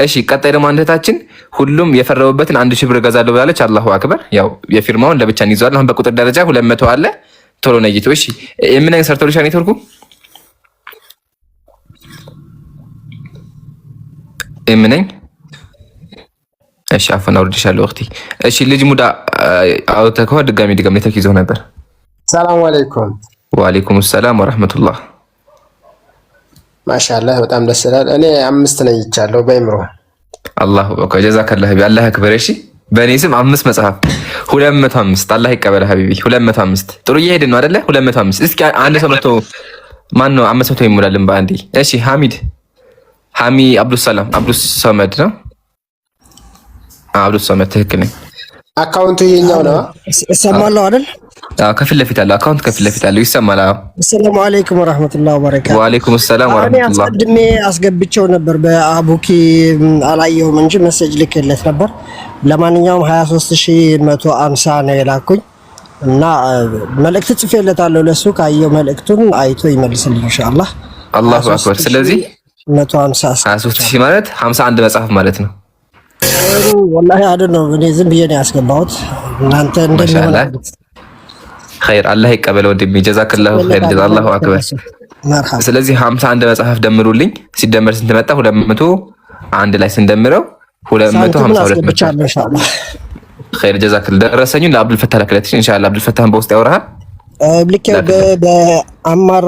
እሺ ቀጣይ ደግሞ አንደታችን ሁሉም የፈረበበትን 1000 ብር ገዛለሁ ብላለች። አላሁ አክበር። ያው የፊርማውን ለብቻ እንይዘዋለን። አሁን በቁጥር ደረጃ 200 አለ። ቶሎ ነይቶ። እሺ ምን አይነት ሰርቶልሻል ኔትወርኩ? ነኝ። እሺ አፈና ወርድሻለሁ እህቴ። እሺ ልጅ ሙዳ አውተከው ድጋሚ ኔትወርክ ይዘው ነበር። ሰላም አለይኩም። ወአለይኩም ሰላም ወራህመቱላህ። ማሻአላህ በጣም ደስ ይላል። እኔ 5 ነኝ ይቻለሁ በኢምሮ አላሁ አክበር ጀዛከላህ ሀቢቢ አላህ ያክበር። እሺ በእኔ ስም 5 መጽሐፍ 205 አላህ ይቀበል ሀቢቢ 205 ጥሩ እየሄድን ነው አይደለ? 205 እስኪ አንድ ሰው መቶ ማን ነው 500 ይሞላልን በአንዴ? እሺ ሐሚ አብዱሰላም አብዱሰመድ ነው። አብዱሰመድ ትክክል ነኝ። አካውንቱ የኛው ነው። እሰማለሁ አይደል? ከፊት ለፊት አለ አካውንት ከፊት ለፊት አለ ይሰማል። ሰላም አለይኩም ወራህመቱላሂ ወበረካቱ። ወአለይኩም ሰላም ወራህመቱላህ። አስቀድሜ አስገብቼው ነበር በአቡኪ አላየሁም እንጂ ሜሴጅ ልክለት ነበር። ለማንኛውም 23150 ነው የላኩኝ እና መልእክት ጽፌለታለሁ ለሱ ካየው መልእክቱን አይቶ ይመልስልኝ ኢንሻአላህ። አላሁ አክበር። ስለዚህ 150 23000 ማለት 51 መጽሐፍ ማለት ነው። ወላሂ አይደለም እኔ ዝም ብዬ ነው ያስገባሁት እናንተ እንደሚሆን ኸይር አላህ ይቀበለው ወንድሜ ጀዛከላሁ ኸይር ጀዛ አላሁ አክበር። ስለዚህ 51 መጽሐፍ ደምሩልኝ ሲደመር ስንት መጣ? 200 አንድ ላይ ስንደምረው 252 ብቻ ኢንሻአላህ። ኸይር ጀዛከላሁ ደረሰኙን ለአብዱል ፈታህ ለከለትሽ ኢንሻአላህ። አብዱል ፈታህን በውስጥ ያወራሃል ልክ በአማር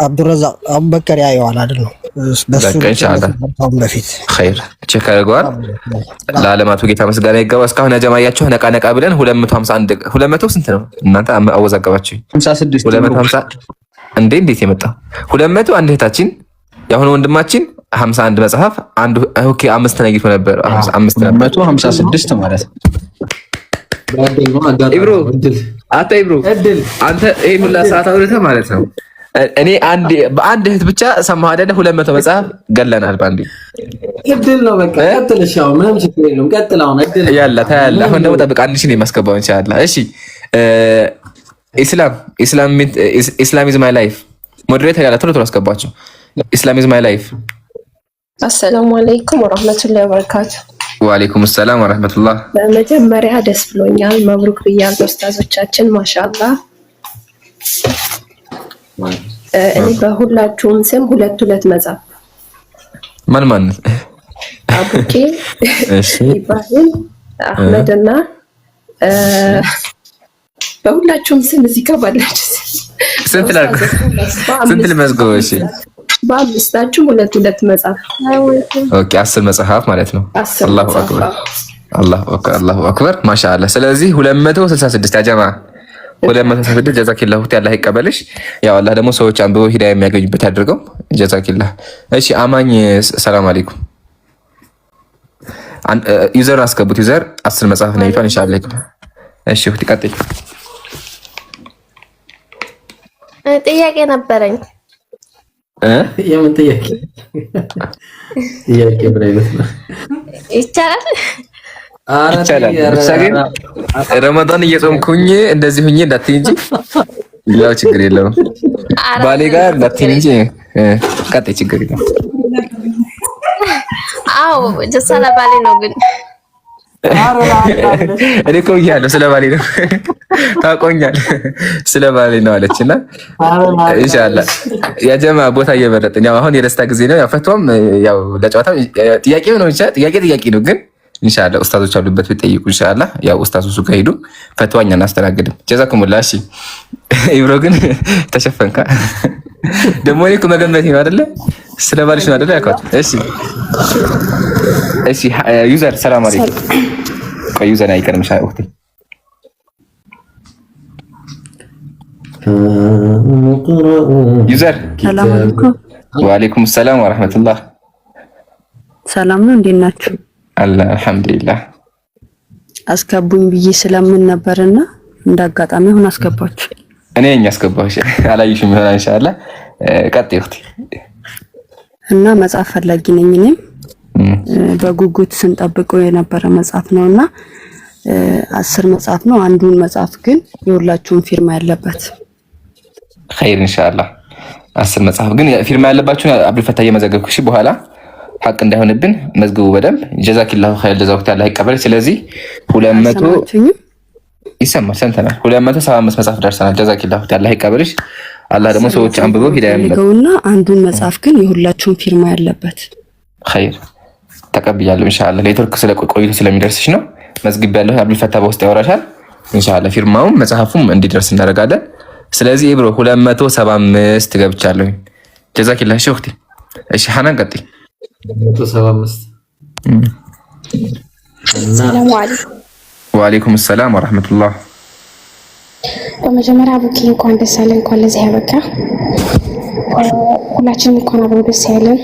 አብዱረዛቅ አቡበከር ያየዋል አይደል ነው በሱ ኢንሻአላህ። በፊት ኸይር ቼክ አድርገዋል። ለዓለማቱ ጌታ ምስጋና ይገባ። እስካሁን ያጀማያችሁ ነቃ ነቃ ብለን 251 200 ስንት ነው እናንተ አወዛገባችሁ? 56 250 እንዴት የመጣ 200 አንድ እህታችን ያሁን ወንድማችን 51 መጽሐፍ አንዱ ኦኬ 5 ነግቶ ነበር 5 ነበር 156 ማለት ነው። ኢብሮ አንተ ይሄን ሁላ ሰዓት አውርተህ ማለት ነው። እኔ በአንድ እህት ብቻ ሰማህ አይደለ? 200 መጽሐፍ ገለናል ባንዴ። እድል ነው በቃ ቀጥል። እሺ አሁን ምንም ችግር የለውም ቀጥል። አሁን እድል ያላ ታያለህ። አሁን ደግሞ ጠብቅ 1000 ነው የማስገባው ኢንሻአላህ። እሺ ኢስላም ኢዝ ማይ ላይፍ ሞዴሬተር ያላ ቶሎ አስገባቸው። ኢስላም ኢዝ ማይ ላይፍ። አሰላሙ አለይኩም ወራህመቱላሂ ወበረካቱ። ወአለይኩም ሰላም ወራህመቱላህ። በመጀመሪያ ደስ ብሎኛል። መብሩክ ብያለሁ ኡስታዞቻችን ማሻአላህ። እኔ በሁላችሁም ስም ሁለት መጽሐፍ ማን አቡኬ ኢብራሂም አህመድና በሁላችሁም ስም እዚህ ጋር ባላችሁ ስንት ልመዝገበው? እሺ በአምስታችሁም ሁለት መጽሐፍ ኦኬ 10 መጽሐፍ ማለት ነው። አላሁ አክበር አላሁ አክበር ማሻአላህ። ስለዚህ 266 ያ ጀማ 266 ጀዛኪላሁ አላህ ይቀበልሽ። ያው አላህ ደግሞ ሰዎች አንብበው ሂዳያ የሚያገኙበት አድርገው ጀዛኪላህ። እሺ አማኝ ሰላም አለይኩም ዩዘር አስገቡት። ዩዘር 10 መጽሐፍ ነው ይቷን ኢንሻአላህ። እሺ ወጥ ቀጥይ። ጥያቄ ነበረኝ። የምን ጥያቄ? ጥያቄ ብለህ ይቻላል? ይቻላል። ግን ረመዳን እየጾምኩኝ እንደዚህ ሁኜ እንዳትይ እንጂ ያው ችግር የለውም። ባሌ ጋር እንዳትይ እንጂ ቀጥይ ችግር የለውም። አዎ ጀሳላ ባሌ ነው ግን እኔ እኮ ብያለሁ ስለ ባሌ ነው ታውቆኛል። ስለ ባሌ ነው አለችና ኢንሻአላህ ያ ጀማ ቦታ እየመረጥን ያው አሁን የደስታ ጊዜ ነው። ያው ፈቷም ያው ለጨዋታ ጥያቄ ነው ኢንሻአላህ ጥያቄ ነው ግን ኢንሻአላህ ኡስታዞች አሉበት ቢጠይቁ ኢንሻአላህ ያው ኡስታዞቹ ጋር ሄዱ ፈቷኛ እናስተናግድም። ጀዛኩሙላህ። እሺ ኢብሮ ግን ተሸፈንካ ደግሞ እኮ መገመት ነው አይደለ? ስለ ባልሽ ነው አይደለ ያውቃት። እሺ ዩዘር ሰላም አለይኩም። ቆይ ዩዘር አይቀርም ሻይ ወቅት ዩዘር ሰላም አለይኩም። ወአለይኩም ሰላም ወራህመቱላህ። ሰላም ነው እንዴት ናችሁ? አልሐምዱሊላህ። አስገቡኝ ብዬ ስለምን ነበርና እንዳጋጣሚ አሁን አስገባችሁ። እኔ አስገባሁሽ አላየሽም ይሆናል ኢንሻአላህ። ቀጥይ ወቅት እና መጽሐፍ ፈላጊ ነኝ እኔም በጉጉት ስንጠብቀው የነበረ መጽሐፍ ነውና 10 መጽሐፍ ነው። አንዱን መጽሐፍ ግን የሁላችሁም ፊርማ ያለበት ኸይር ኢንሻአላህ። 10 መጽሐፍ ግን ፊርማ ያለባችሁ አብዱል ፈታህ እየመዘገብኩሽ በኋላ ሐቅ እንዳይሆንብን መዝግቡ በደንብ ጀዛኪላሁ ኸይር ጀዛኩት አላህ ይቀበል። ስለዚህ 200 ይሰማል ሰንተናል 275 መጽሐፍ ደርሰናል። ጀዛኪላሁ አላህ ይቀበልሽ። አላህ ደግሞ ሰዎች አንብበው ሂዳያ ያለውና አንዱን መጽሐፍ ግን የሁላችሁም ፊርማ ያለበት ኸይር ተቀብያለሁ ኢንሻአላህ። ኔትወርክ ስለቆይቶ ስለሚደርስሽ ነው መዝግብ ያለው አብዱል ፈታህ በውስጥ ያወራሻል ኢንሻአላህ። ፊርማውም መጽሐፉም እንዲደርስ እናደርጋለን። ስለዚህ ኢብሮ 275 ገብቻለሁ። ጀዛኪላህ ሸውክቲ። እሺ ሐናን ቀጥይ 275 ሰላም አለይኩም። ወአለይኩም ሰላም ወራህመቱላህ። በመጀመሪያ አቡኪ እንኳን ደስ አለን፣ እንኳን ለዚህ ያበቃ። ሁላችንም እንኳን አብሮ ደስ ያለን።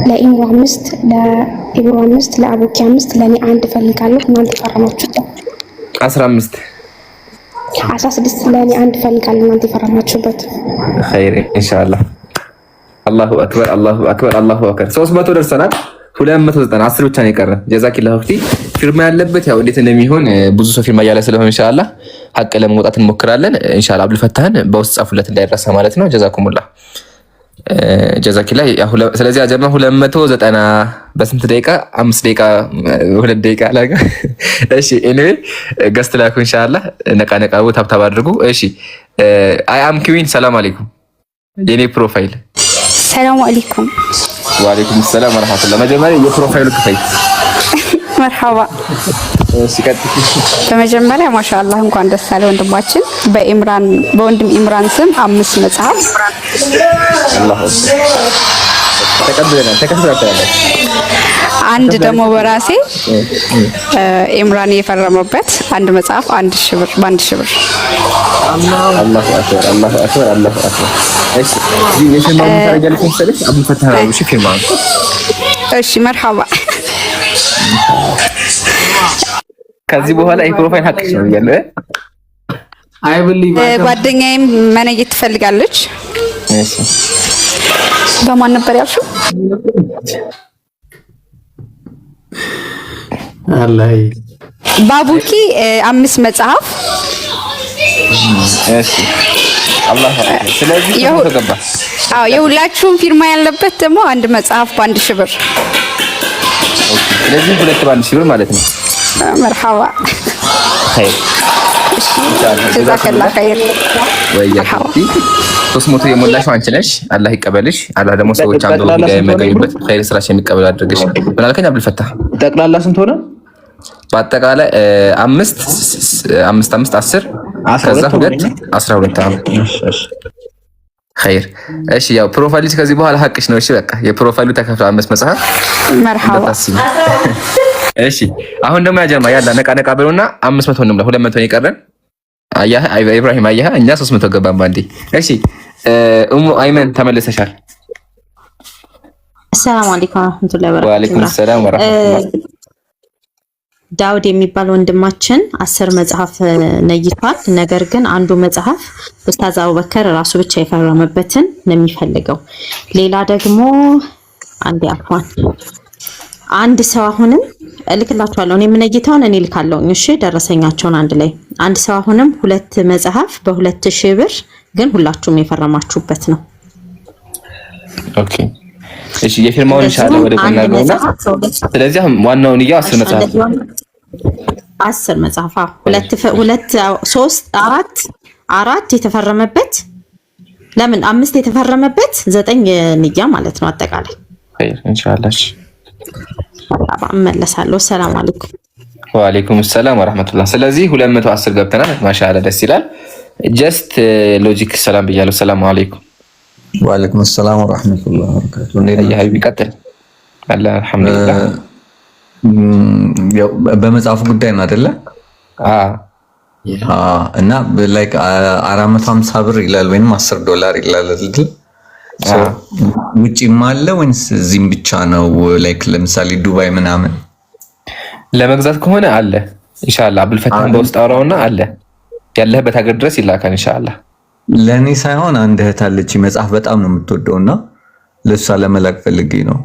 ለኢምሮ 5 ለኢብሮ 5 ለአቡኪ 5 ለኔ 1 ፈልጋለሁ። እናንተ ፈረማችሁት 15 16 ለኔ 1 ፈልጋለሁ። እናንተ ፈረማችሁበት ኸይር ኢንሻአላህ። አላሁ አክበር አላሁ አክበር አላሁ አክበር። 300 ደርሰናል። 290 10 ብቻ ነው የቀረን። ጀዛኪላሁ እክቲ። ፊርማ ያለበት ያው እንዴት እንደሚሆን ብዙ ሰው ፊርማ ያለ ስለሆነ ኢንሻአላህ ሐቅ ለመውጣት እንሞክራለን። ኢንሻአላህ አብዱል ፈታህን በውስጥ ጻፉለት እንዳይረሳ ማለት ነው። ጀዛኩሙላህ ጀዛኪላህ። ስለዚህ አጀማ 290 በስንት ደቂቃ? 5 ደቂቃ 2 ደቂቃ አላጋ። እሺ ኤኒዌይ ገስት ላኩ ኢንሻአላህ። ነቃ ታብታብ አድርጉ። እሺ አይ አም ኩዊን። ሰላም አለይኩም። የኔ ፕሮፋይል ሰላም አለይኩም። ወአለይኩም ሰላም ወራህመቱላህ። መጀመሪያ የፕሮፋይሉ ክፈይ። መርሐባ። እሺ ቀጥታ በመጀመሪያ ማሻአላህ እንኳን ደስ አለ ወንድማችን። በወንድም ኢምራን ስም 5 መጽሐፍ አላህ ተቀብለናል። አንድ ደግሞ በራሴ ኢምራን የፈረመበት 1 መጽሐፍ 1 ሺህ ብር በ1 ሺህ ብር። አላሁ አክበር አላሁ አክበር አላሁ አክበር። እሺ የፊርማውን ታረጋለች መሰለሽ አቡል ፈታህ ነው። እሺ ፊርማ። እሺ መርሐባ። ከዚህ በኋላ ይሄ ፕሮፋይል ሀቅሽ ነው ያለ። አይ ብሊቭ ጓደኛዬም መነየት ትፈልጋለች። እሺ በማን ነበር ያልሽው? አላህ ባቡኪ 5 መጽሐፍ። እሺ አላህ ስለዚህ ተገባ። የሁላችሁም ፊርማ ያለበት ደግሞ 1 መጽሐፍ በ1 ሺህ ብር። ስለዚህ 2 በ1 ሺህ ብር ማለት ነው። መርሐባ ኸይር። ጀዛከላህ ኸይር። ወያቲ 300 የሞላሽው አንቺ ነሽ። አላህ ይቀበልሽ። አላህ ደግሞ ሰዎች አንዱ የሚያገኙበት ኸይር ስራሽ የሚቀበል አድርገሽ። ምን አልከኝ አብዱል ፈታህ? ጠቅላላ ስንት ሆነ? በአጠቃላይ 5 5 5 10 ከዛ 2 12 ኸይር። እሺ ያው ፕሮፋይልሽ ከዚህ በኋላ ሀቅሽ ነው። እሺ በቃ የፕሮፋይሉ ተከፍቷል 5 መጽሐፍ። መርሐባ። እሺ አሁን ደግሞ ያጀማ ያላ ነቃ ብለውና 500 ነው 200 ነው የቀረን። አያህ ኢብራሂም አያህ እኛ 300 ገባን ባንዴ። እሺ ኡሙ አይመን ተመለሰሻል። ሰላም አለይኩም ወራህመቱላሂ ወበረካቱሁ። ወአለይኩም ሰላም ወራህመቱላህ። ዳውድ የሚባል ወንድማችን 10 መጽሐፍ ነይቷል። ነገር ግን አንዱ መጽሐፍ ኡስታዝ አቡበከር ራሱ ብቻ የፈረመበትን ነው የሚፈልገው። ሌላ ደግሞ አንድ ሰው አሁንም እልክላችኋለሁ። እኔ የምነይተውን እኔ ልካለሁ። እሺ ደረሰኛቸውን አንድ ላይ አንድ ሰው አሁንም 2 መጽሐፍ በ2000 ብር ግን ሁላችሁም የፈረማችሁበት ነው። ኦኬ እሺ የፊርማውን ኢንሻአላህ ወደ ተናገሩና ስለዚህ ዋናውን ይያ 10 መጽሐፍ 10 መጽሐፍ 2 3 4 የተፈረመበት ለምን 5 የተፈረመበት 9 ንያ ማለት ነው አጠቃላይ። ኸይር ኢንሻአላህ። እመለሳለሁ። ሰላም አለይኩም። ወአለይኩም ሰላም ወራህመቱላህ። ስለዚህ 210 ገብተናል። ማሻአላ ደስ ይላል። ጀስት ሎጂክ ሰላም ብያለሁ። ሰላም አለይኩም። ወአለይኩም ሰላም ወራህመቱላህ ወበረካቱሁ። ያ ሀቢቢ ቀጥል። አልሐምዱሊላህ። ያው በመጽሐፉ ጉዳይ ነው አይደለ? እና ላይክ 450 ብር ይላል ወይንም $10 ይላል አይደል? ውጪም አለ ወይስ እዚህም ብቻ ነው? ላይክ ለምሳሌ ዱባይ ምናምን ለመግዛት ከሆነ አለ ኢንሻአላህ። አብዱል ፈታህ በውስጥ አውራውና አለ ያለህበት ሀገር ድረስ ይላካል ኢንሻአላህ። ለኔ ሳይሆን አንድ እህት አለች መጽሐፍ በጣም ነው የምትወደውና ለሷ ለመላክ ፈልጌ ነው።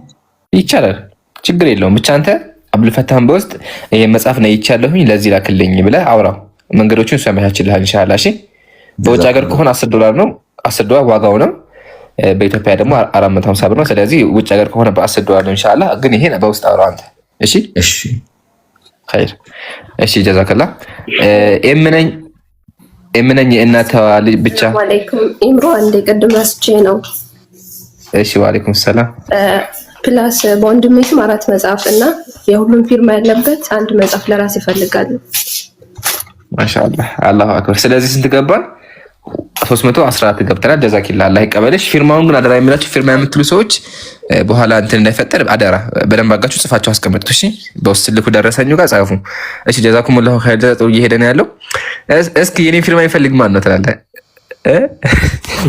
ይቻላል፣ ችግር የለውም። ብቻ አንተ አብዱል ፈታህን በውስጥ ይሄ መጽሐፍ ነው ይቻለሁኝ ለዚህ ላክልኝ ብለህ አውራው። መንገዶችን እሱ ያመቻችልሃል ኢንሻአላህ። እሺ በውጭ ሀገር ከሆነ $10 ነው። $10 ዋጋው ነው። በኢትዮጵያ ደግሞ 450 ብር ነው። ስለዚህ ውጭ ሀገር ከሆነ $10 ነው ኢንሻአላህ። ግን ይሄን በውስጥ አውራው አንተ። እሺ እሺ ኸይር። እሺ ጀዛከላህ። እምነኝ እናቷ ልጅ ብቻ። ወአለይኩም ኢምሮ አንዴ ቅድም አስቼ ነው። እሺ ወአለይኩም ሰላም። ፕላስ በወንድሜ ስም 4 መጽሐፍ እና የሁሉም ፊርማ ያለበት 1 መጽሐፍ ለራስ ይፈልጋሉ። ማሻአላህ አላሁ አክበር። ስለዚህ ስንት ገባን? 314 ገብተናል። ጀዛኪላ አላህ ይቀበልሽ። ፊርማውን ግን አደራ የሚላችሁ ፊርማ የምትሉ ሰዎች በኋላ እንትን እንዳይፈጠር አደራ በደንብ አጋችሁ ጽፋችሁ አስቀምጡ። እሺ በውስጥ ልኩ ደረሰኙ ጋር ጻፉ። እሺ ጀዛኩሙላሁ ኸይር። ጥሩ እየሄደ ነው ያለው። እስኪ የኔ ፊርማ ይፈልግ ማን ነው ትላለህ?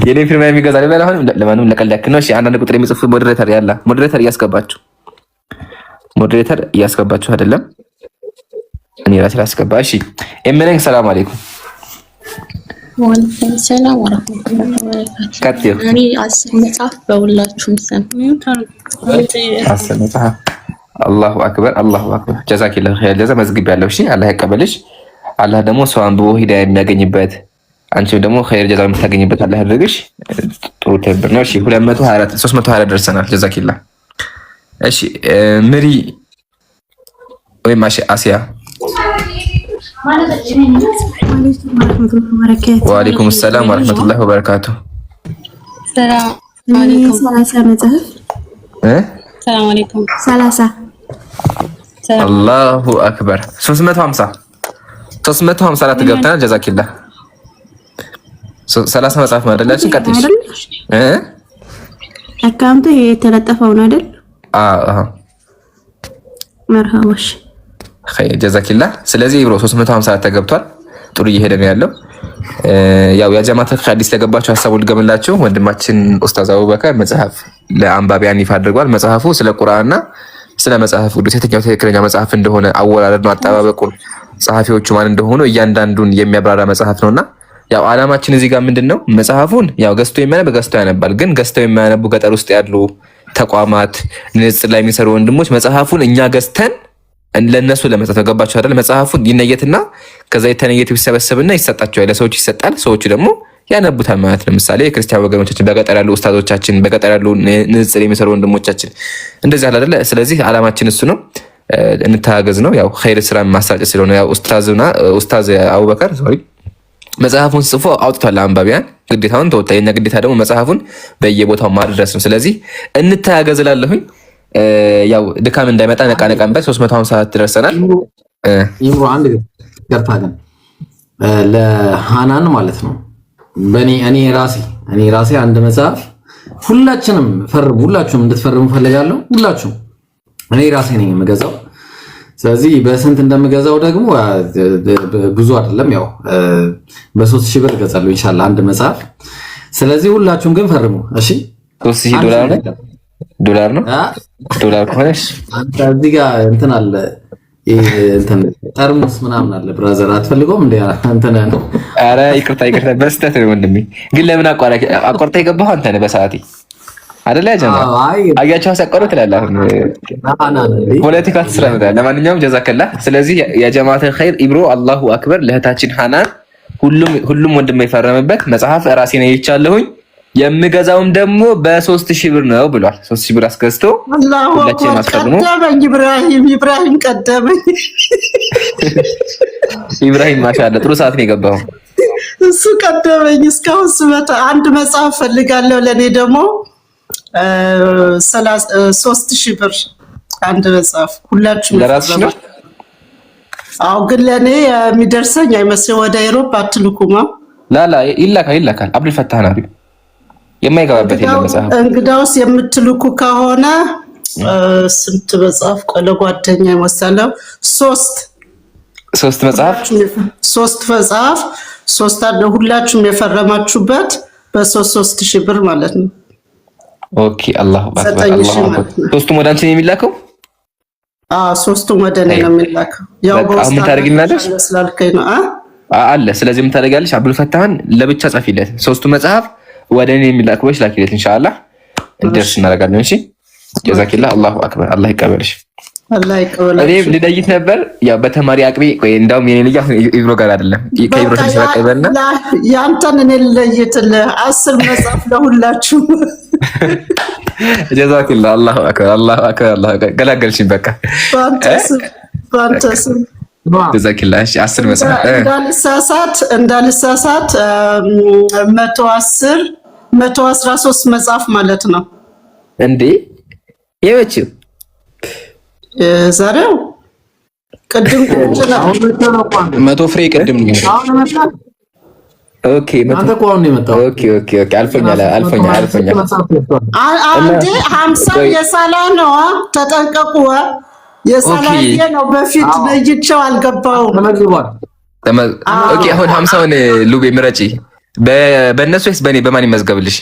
የኔ ፊርማ የሚገዛ ለምን አሁን ለማንም ለቀላክ ነው። እሺ አንዳንድ ቁጥር የሚጽፉ ሞዴሬተር ያላ ሞዴሬተር እያስገባችሁ አይደለም እኔ ራሴ ላስገባ። እሺ ኤምነኝ ሰላም አለይኩም ወአለይኩም ሰላም ወራህመቱላሂ ወበረካቱ። እኔ 10 መጽሐፍ በሁላችሁም ስም 10 መጽሐፍ። አላሁ አክበር አላሁ አክበር። ጀዛኪላሁ ኸይር ጀዛ መዝግብ ያለው። እሺ አላህ ይቀበልሽ። አላህ ደግሞ ሰው አንብቦ ሂዳያ የሚያገኝበት አንቺም ደግሞ ኸይር ጀዛ የምታገኝበት አላህ ያድርግሽ። ጥሩ ትብብር ነው። እሺ 224 320 ደርሰናል። ጀዛኪላህ። እሺ ምሪ ወይ ማሺ አሲያ ወአለይኩም ሰላም ወራህመቱላሂ ወበረካቱ። ሰላም አለይኩም 30 መጽሐፍ ሰላም አለይኩም 30 አላሁ አክበር 354 ገብተናል። ጀዛኪላህ 30 መጽሐፍ ማደላችን ቀጥሽ አካውንቱ ይሄ የተለጠፈው ነው አይደል? አዎ መርሃባሽ ኸይር ጀዛኪላህ። ስለዚህ ብሮ 354 ተገብቷል። ጥሩ እየሄደ ነው ያለው። ያው የጀማዓት ሐዲስ ለገባችሁ ሐሳቡ ልገምላችሁ። ወንድማችን ኡስታዝ አቡበከር መጽሐፍ ለአንባቢያን ይፋ አድርጓል። መጽሐፉ ስለ ቁርአንና ስለ መጽሐፍ ቅዱስ የትኛው ትክክለኛ መጽሐፍ እንደሆነ አወራረድ ነው አጠባበቁን ጸሐፊዎቹ ማን እንደሆኑ እያንዳንዱን የሚያብራራ መጽሐፍ ነውና ያው ዓላማችን እዚህ ጋር ምንድነው መጽሐፉን ያው ገዝቶ የሚያነብ ገዝቶ ያነባል። ግን ገዝተው የሚያነቡ ገጠር ውስጥ ያሉ ተቋማት ንጽጽር ላይ የሚሰሩ ወንድሞች መጽሐፉን እኛ ገዝተን ለነሱ ለመስጠት ተገባቸው አይደል? መጽሐፉን ይነየትና ከዛ የተነየቱ ይሰበሰብና ይሰጣቸዋል፣ ለሰዎች ይሰጣል። ሰዎች ደግሞ ያነቡታል ማለት ነው። ለምሳሌ የክርስቲያን ወገኖቻችን በገጠር ያሉ ኡስታዞቻችን፣ በገጠር ያሉ ንጽጽር የሚሰሩ ወንድሞቻችን እንደዚህ አለ አይደል? ስለዚህ ዓላማችን እሱ ነው። እንተጋገዝ ነው። ያው ኸይር ስራ ማሳጨት ስለሆነ ያው ኡስታዝ አቡበከር መጽሐፉን ጽፎ አውጥቷል። አንባቢያን ግዴታውን ተወጣ። የኛ ግዴታ ደግሞ መጽሐፉን በየቦታው ማድረስ ነው። ስለዚህ እንተጋገዝ እላለሁኝ። ያው ድካም እንዳይመጣ ነቃነቃንበት 350 ደርሰናል። ይምሩ አንድ ገርታ ግን ለሃናን ማለት ነው እኔ ራሴ አንድ መጽሐፍ ሁላችንም ሁላችሁም እንድትፈርሙ ፈልጋለሁ። ሁላችሁም እኔ ራሴ ነኝ የምገዛው። ስለዚህ በስንት እንደምገዛው ደግሞ ብዙ አይደለም፣ ያው በ3000 ብር እገዛለሁ ኢንሻአላህ አንድ መጽሐፍ። ስለዚህ ሁላችሁም ግን ፈርሙ እሺ። 3000 ዶላር ነው ዶላር ከሆነሽ አንተ እዚህ ጋር እንትን አለ እንትን ጠርሙስ ምናምን አለ ብራዘር አትፈልገውም እንዴ? እንትን ኧረ ይቅርታ በስተት ነው ወንድሜ። ግን ለምን አቋርጣ የገባህ አንተ ነህ በሰዓቴ አይደለ? ያጀማ አያቸው አሰቀሩ ትላለህ። ፖለቲካ ትስራለህ። ለማንኛውም ጀዛከላህ። ስለዚህ የጀማዓት ኸይር ኢብሮ አላሁ አክበር ለእህታችን ሃናን ሁሉም ወንድም የፈረመበት መጽሐፍ ራሴ ነኝ ይቻለሁኝ። የምገዛውም ደግሞ በ3000 ብር ነው ብሏል። 3000 ብር አስገዝቶ ሁላችንም አስፈርሙ። ኢብራሂም ቀደመኝ። ኢብራሂም ማሻአላ ጥሩ ሰዓት ነው የገባው። እሱ ቀደመኝ። እስካሁን ስመጣ አንድ መጽሐፍ ፈልጋለሁ። ለኔ ደግሞ 3000 ብር አንድ መጽሐፍ ሁላችሁም ለራስሽ ነው? አዎ፣ ግን ለኔ የሚደርሰኝ አይመስልም። ወደ አውሮፓ አትልኩማ? ላላ ይላካል። አብዱል ፈታህ ነው የማይገባበት የለም መጽሐፍ። እንግዳውስ የምትልኩ ከሆነ ስንት መጽሐፍ ቆለ ጓደኛ ይወሰለው 3 መጽሐፍ 3 አለ። ሁላችሁም የፈረማችሁበት በ3000 ብር ማለት ነው። ኦኬ አላሁ አክበር አላሁ አክበር። 3ቱም ወደ አንቺ ነው የሚላከው? ሶስቱም ወደ እኔ ነው የሚላከው። ያው በውስጥ ታደርጊናለሽ ስላልከኝ ነው አለ። ስለዚህ ምን ታደርጊያለሽ? አብዱል ፈታህን ለብቻ ጻፊለት። 3ቱ መጽሐፍ ወደ እኔ የሚላከው ላኪለት ኢንሻአላህ እንደርስ እናደርጋለን። እሺ ጀዛኪላህ አላሁ አክበር አላህ ይቀበልሽ። አላህ ይቀበልሽ። እኔ ልደይት ነበር ያው በተማሪ አቅሜ ቆይ እንዳውም የኔ ልጅ ኢብሮ ጋር አይደለም ከኢብሮ ተሰቀቀ ይበልና ያንተን እኔ ልለይትልህ 10 መጽሐፍ ለሁላችሁ። ጀዛኪላህ አላሁ አክበር አላሁ አክበር አላሁ አክበር ገላገልሽኝ። በቃ ባንተስ ጀዛኪላህ። እሺ 10 መጽሐፍ እንዳልሳሳት 113 መጽሐፍ ማለት ነው እንዴ? የመቼው ዛሬው ቅድም 100 ፍሬ ቅድም ነው ኦኬ አንተ እኮ አሁን ነው የመጣው። ኦኬ አልፎኛል። አንዴ 50 የሳላ ነው ተጠንቀቁ። የሳላ ነው በፊት ለይቸው አልገባውም። ኦኬ አሁን 50ውን ሉቤ ምረጪ። በእነሱ ወይስ በእኔ በማን ይመዝገብልሽ?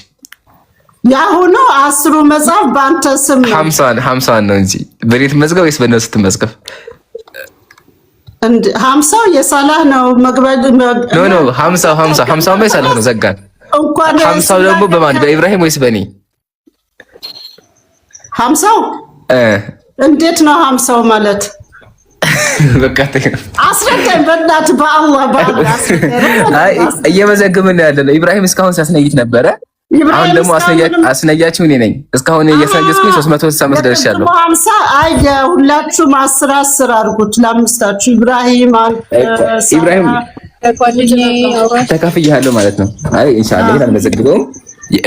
ያሁኑ 10 መጽሐፍ በአንተ ስም ነው። 50 ነው እንጂ በእኔ ትመዝገብ ወይስ በእነሱ ትመዝገብ? 50 የሳላህ ነው መግበድ ኖ 50 ነው የሳላህ ነው ዘጋን። 50 ደግሞ በማን በኢብራሂም ወይስ በእኔ? 50 እንዴት ነው 50 ማለት? በቃ አስረዳኝ በእናትህ በአላህ አይ እየመዘግብን ያለነው ኢብራሂም እስካሁን ሲያስነይት ነበረ። አሁን ደግሞ አስነያችሁ እኔ ነኝ። እስካሁን እያሳየስኩኝ 365 ደርሻለሁ። 50 አይ ሁላችሁም 10 አድርጉት ለአምስታችሁ። ኢብራሂም ተካፍያለሁ ማለት ነው። አይ ኢንሻአላህ ይሄን አልመዘግበውም።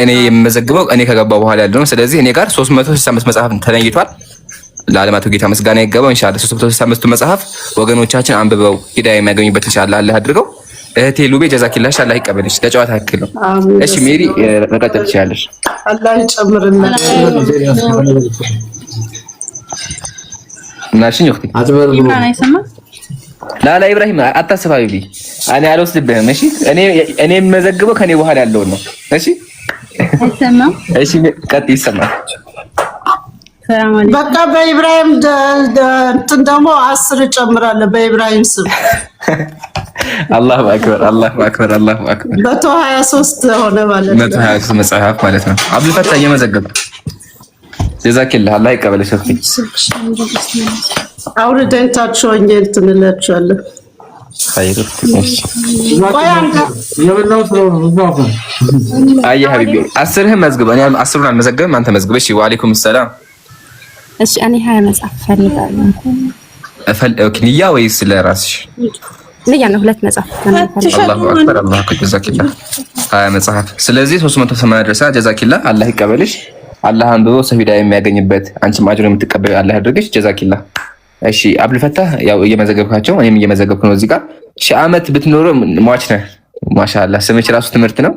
እኔ የምመዘግበው እኔ ከገባው በኋላ ያለው ነው። ስለዚህ እኔ ጋር 365 መጽሐፍ ተነይቷል። ለዓለማቱ ጌታ ምስጋና ይገባው። ኢንሻአላህ 365 መጽሐፍ ወገኖቻችን አንብበው ሂዳያ የሚያገኙበት ኢንሻአላህ አላህ አድርገው። እህቴ ሉቤ ጀዛኪላሽ አላህ ይቀበልሽ። ለጨዋታ ያክል ነው። እሺ ሜሪ መቀጠል ትችላለሽ። አላህ ይጨምርልሽ። ናሽኝ እህቴ ኢብራሂም አይሰማ ላላ ኢብራሂም አታስብ ሀቢቢ፣ እኔ አልወስድብህም። እሺ እኔ የምመዘግበው ከኔ በኋላ ያለውን ነው። እሺ አይሰማም። እሺ ቀጥይ። ይሰማል። በቃ በኢብራሂም እንትን ደግሞ 10 እጨምራለሁ በኢብራሂም ስም። አላሁ አክበር 123 ሆነ ማለት ነው። 123 መጽሐፍ ማለት ነው። አብዱልፈታህ እየመዘገበ ጀዛኪላህ አላህ ይቀበልሽ። አውርደን ታችሁኝ እንትን እላችኋለሁ። ኸይር አይ ሀቢቢ 10ህን መዝግብ። እኔ 10ን አልመዘገብም፣ አንተ መዝግብ። እሺ ወአለይኩም ሰላም። እሺ እኔ 20 መጽሐፍ ፈልጋለሁ። ኦኬ ንያ ወይስ ለራስሽ? ንያ ነው። 2 መጽሐፍ አላሁ አክበር አላሁ አክበር ጀዛኪላህ 20 መጽሐፍ። ስለዚህ 380 ድረሳ ጀዛኪላህ አላህ ይቀበልሽ። አላህ አንብቦ ሰው ሂዳያ የሚያገኝበት አንቺም አጅር የምትቀበል አላህ ያድርግሽ። ጀዛኪላህ። እሺ አብዱልፈታህ ያው እየመዘገብካቸው እኔም እየመዘገብኩ ነው። እዚህ ጋር 1000 ዓመት ብትኖር ሟች ነህ። ማሻአላህ ስምሽ ራሱ ትምህርት ነው።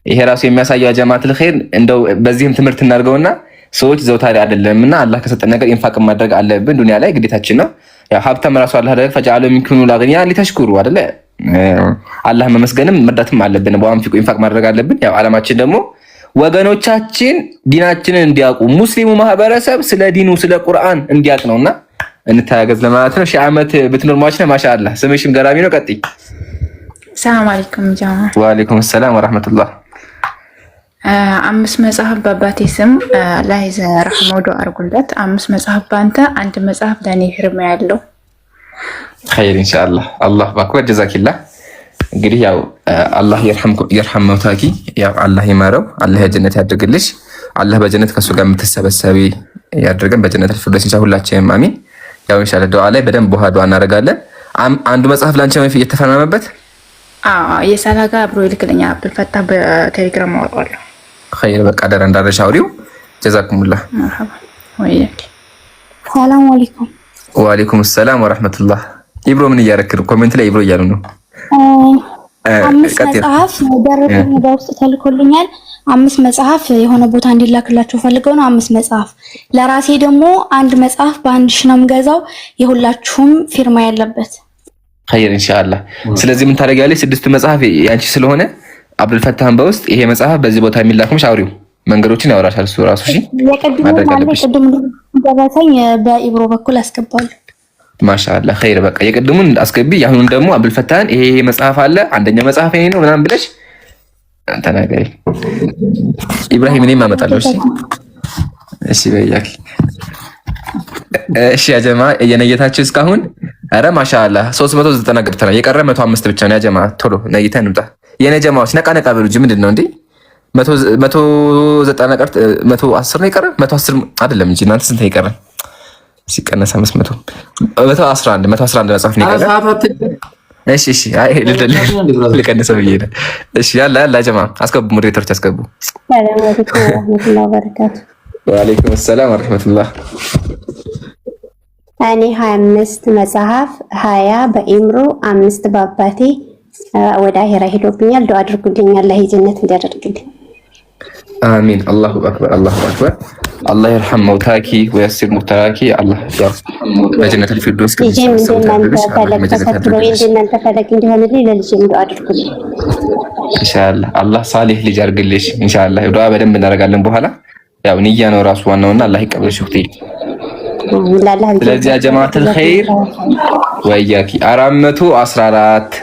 ይሄ ራሱ የሚያሳየው ጀማዓቱል ኸይር እንደው በዚህም ትምህርት እናድርገውና ሰዎች ዘውታሪ አይደለምና አላህ ከሰጠን ነገር ኢንፋቅ ማድረግ አለብን። ዱንያ ላይ ግዴታችን ነው። ያው ሀብታም ራሱ አላህ አይደል ፈጃአሉ ሚንኩኑ ላግኒያ ሊተሽኩሩ አይደለ? አላህ መመስገንም መርዳትም አለብን። በአንፊቁ ኢንፋቅ ማድረግ አለብን። ያው ዓላማችን ደግሞ ወገኖቻችን ዲናችንን እንዲያውቁ ሙስሊሙ ማህበረሰብ ስለ ዲኑ ስለ ቁርአን እንዲያውቅ ነውና እንታገዝ ለማለት ነው። 1000 ዓመት ብትኖር ማች ነው። ማሻአላህ ስምሽም ገራሚ ነው። ቀጥይ። ሰላም አለይኩም ጃማ። ወአለይኩም ሰላም ወራህመቱላህ። 5 መጽሐፍ በአባቴ ስም ላይ ዘራህመው ዱአ አድርጉለት። 5 መጽሐፍ ባንተ፣ 1 መጽሐፍ ለኔ ፊርማ ያለው። ኸይር ኢንሻአላህ። አላህ ባክበር ጀዛኪላህ። እንግዲህ ያው አላህ ይርሐም መውታኪ፣ ያው አላህ ይማረው፣ አላህ የጀነት ያድርግልሽ። አላህ በጀነት ከሱ ጋር የምትሰበሰቢ ያድርገን በጀነት አልፊርደውስ ኢንሻአላህ ሁላችንም አሚን። ያው ኢንሻአላህ ዱአ ላይ በደንብ ዱአ እናደርጋለን። አንዱ መጽሐፍ ላንቺ ነው የተፈረመበት? የሳላ ጋር አብሮ ይልክልኛል አብዱልፈታህ በቴሌግራም አወራዋለሁ። ኸይር በቃ ደረ እንዳረሽ አውሪው። ጀዛኩሙላህ። መርሐባ ወይክ። ሰላም አለይኩም። ወአለይኩም ሰላም ወራህመቱላህ። ኢብሮ ምን እያረክ ነው? ኮሜንት ላይ ኢብሮ እያሉ ነው። 5 መጽሐፍ ደረሰኝ በውስጥ ተልኮልኛል። 5 መጽሐፍ የሆነ ቦታ እንዲላክላቸው ፈልገው ነው። 5 መጽሐፍ ለራሴ ደግሞ 1 መጽሐፍ በ1 ሺህ ነው የምገዛው። የሁላችሁም ፊርማ ያለበት። ኸይር ኢንሻአላህ። ስለዚህ ምን ታደርጊያለሽ? 6 መጽሐፍ ያንቺ ስለሆነ አብዱልፈታህን በውስጥ ይሄ መጽሐፍ በዚህ ቦታ የሚላክምሽ አውሪው። መንገዶችን ያወራሻል እሱ ራሱ። እሺ የቅድሙ ደረሰኝ በኢብሮ በኩል አስገባለሁ። ማሻአላህ ኸይር በቃ የቅድሙን አስገቢ። ያሁኑን ደግሞ አብዱልፈታህን ይሄ መጽሐፍ አለ አንደኛ መጽሐፍ ይሄ ነው ምናምን ብለሽ ተናገሪ። ኢብራሂም እኔም አመጣለሁ። እሺ እሺ በያኪ። እሺ ያ ጀማ የነየታችሁ እስካሁን አረ ማሻአላህ 390 ገብተናል። የቀረ 105 ብቻ ነው። ያ ጀማ ቶሎ ነይተን እንምጣ። የኔ ጀማዎች ነቃ ነቃ በሉ እንጂ ምንድነው እንዴ? 190 ቀርት 110 ነው የቀረ 110 አይደለም እንጂ እናንተ ስንት ነው የቀረ? ሲቀነስ 500 111 መጽሐፍ ነው የቀረ። እሺ እሺ አይ ልቀንሰው ብዬ ነው። እሺ ያላ ጀማ አስገቡ፣ ሞዴሬተሮች አስገቡ። ሰላም አለይኩም ወራህመቱላሂ ወበረካቱ። ወአለይኩም ሰላም ወራህመቱላህ። እኔ 25 መጽሐፍ 20 በኢምሮ 5 በአባቴ ወደ አኺራ ሄዶብኛል። ዱአ አድርጉልኝ አላህ የጀነት እንዲያደርግልኝ። አሚን። አላሁ አክበር አላሁ አክበር። አላህ ይርሐም መውታኪ ወይስር ሙብተላኪ። አላህ ያው በጀነት الفردوس እናንተ ፈለግ እንዲሆንልኝ ለልጄም ዱአ አድርጉልኝ ኢንሻአላህ። አላህ ሳሊህ ልጅ አድርግልሽ ኢንሻአላህ። ዱአ በደንብ እናደርጋለን በኋላ። ያው ንያ ነው ራሱ ዋናውና አላህ ይቀበልሽ እህቴ። ስለዚህ ያ ጀማዓተል ኸይር ወያኪ 414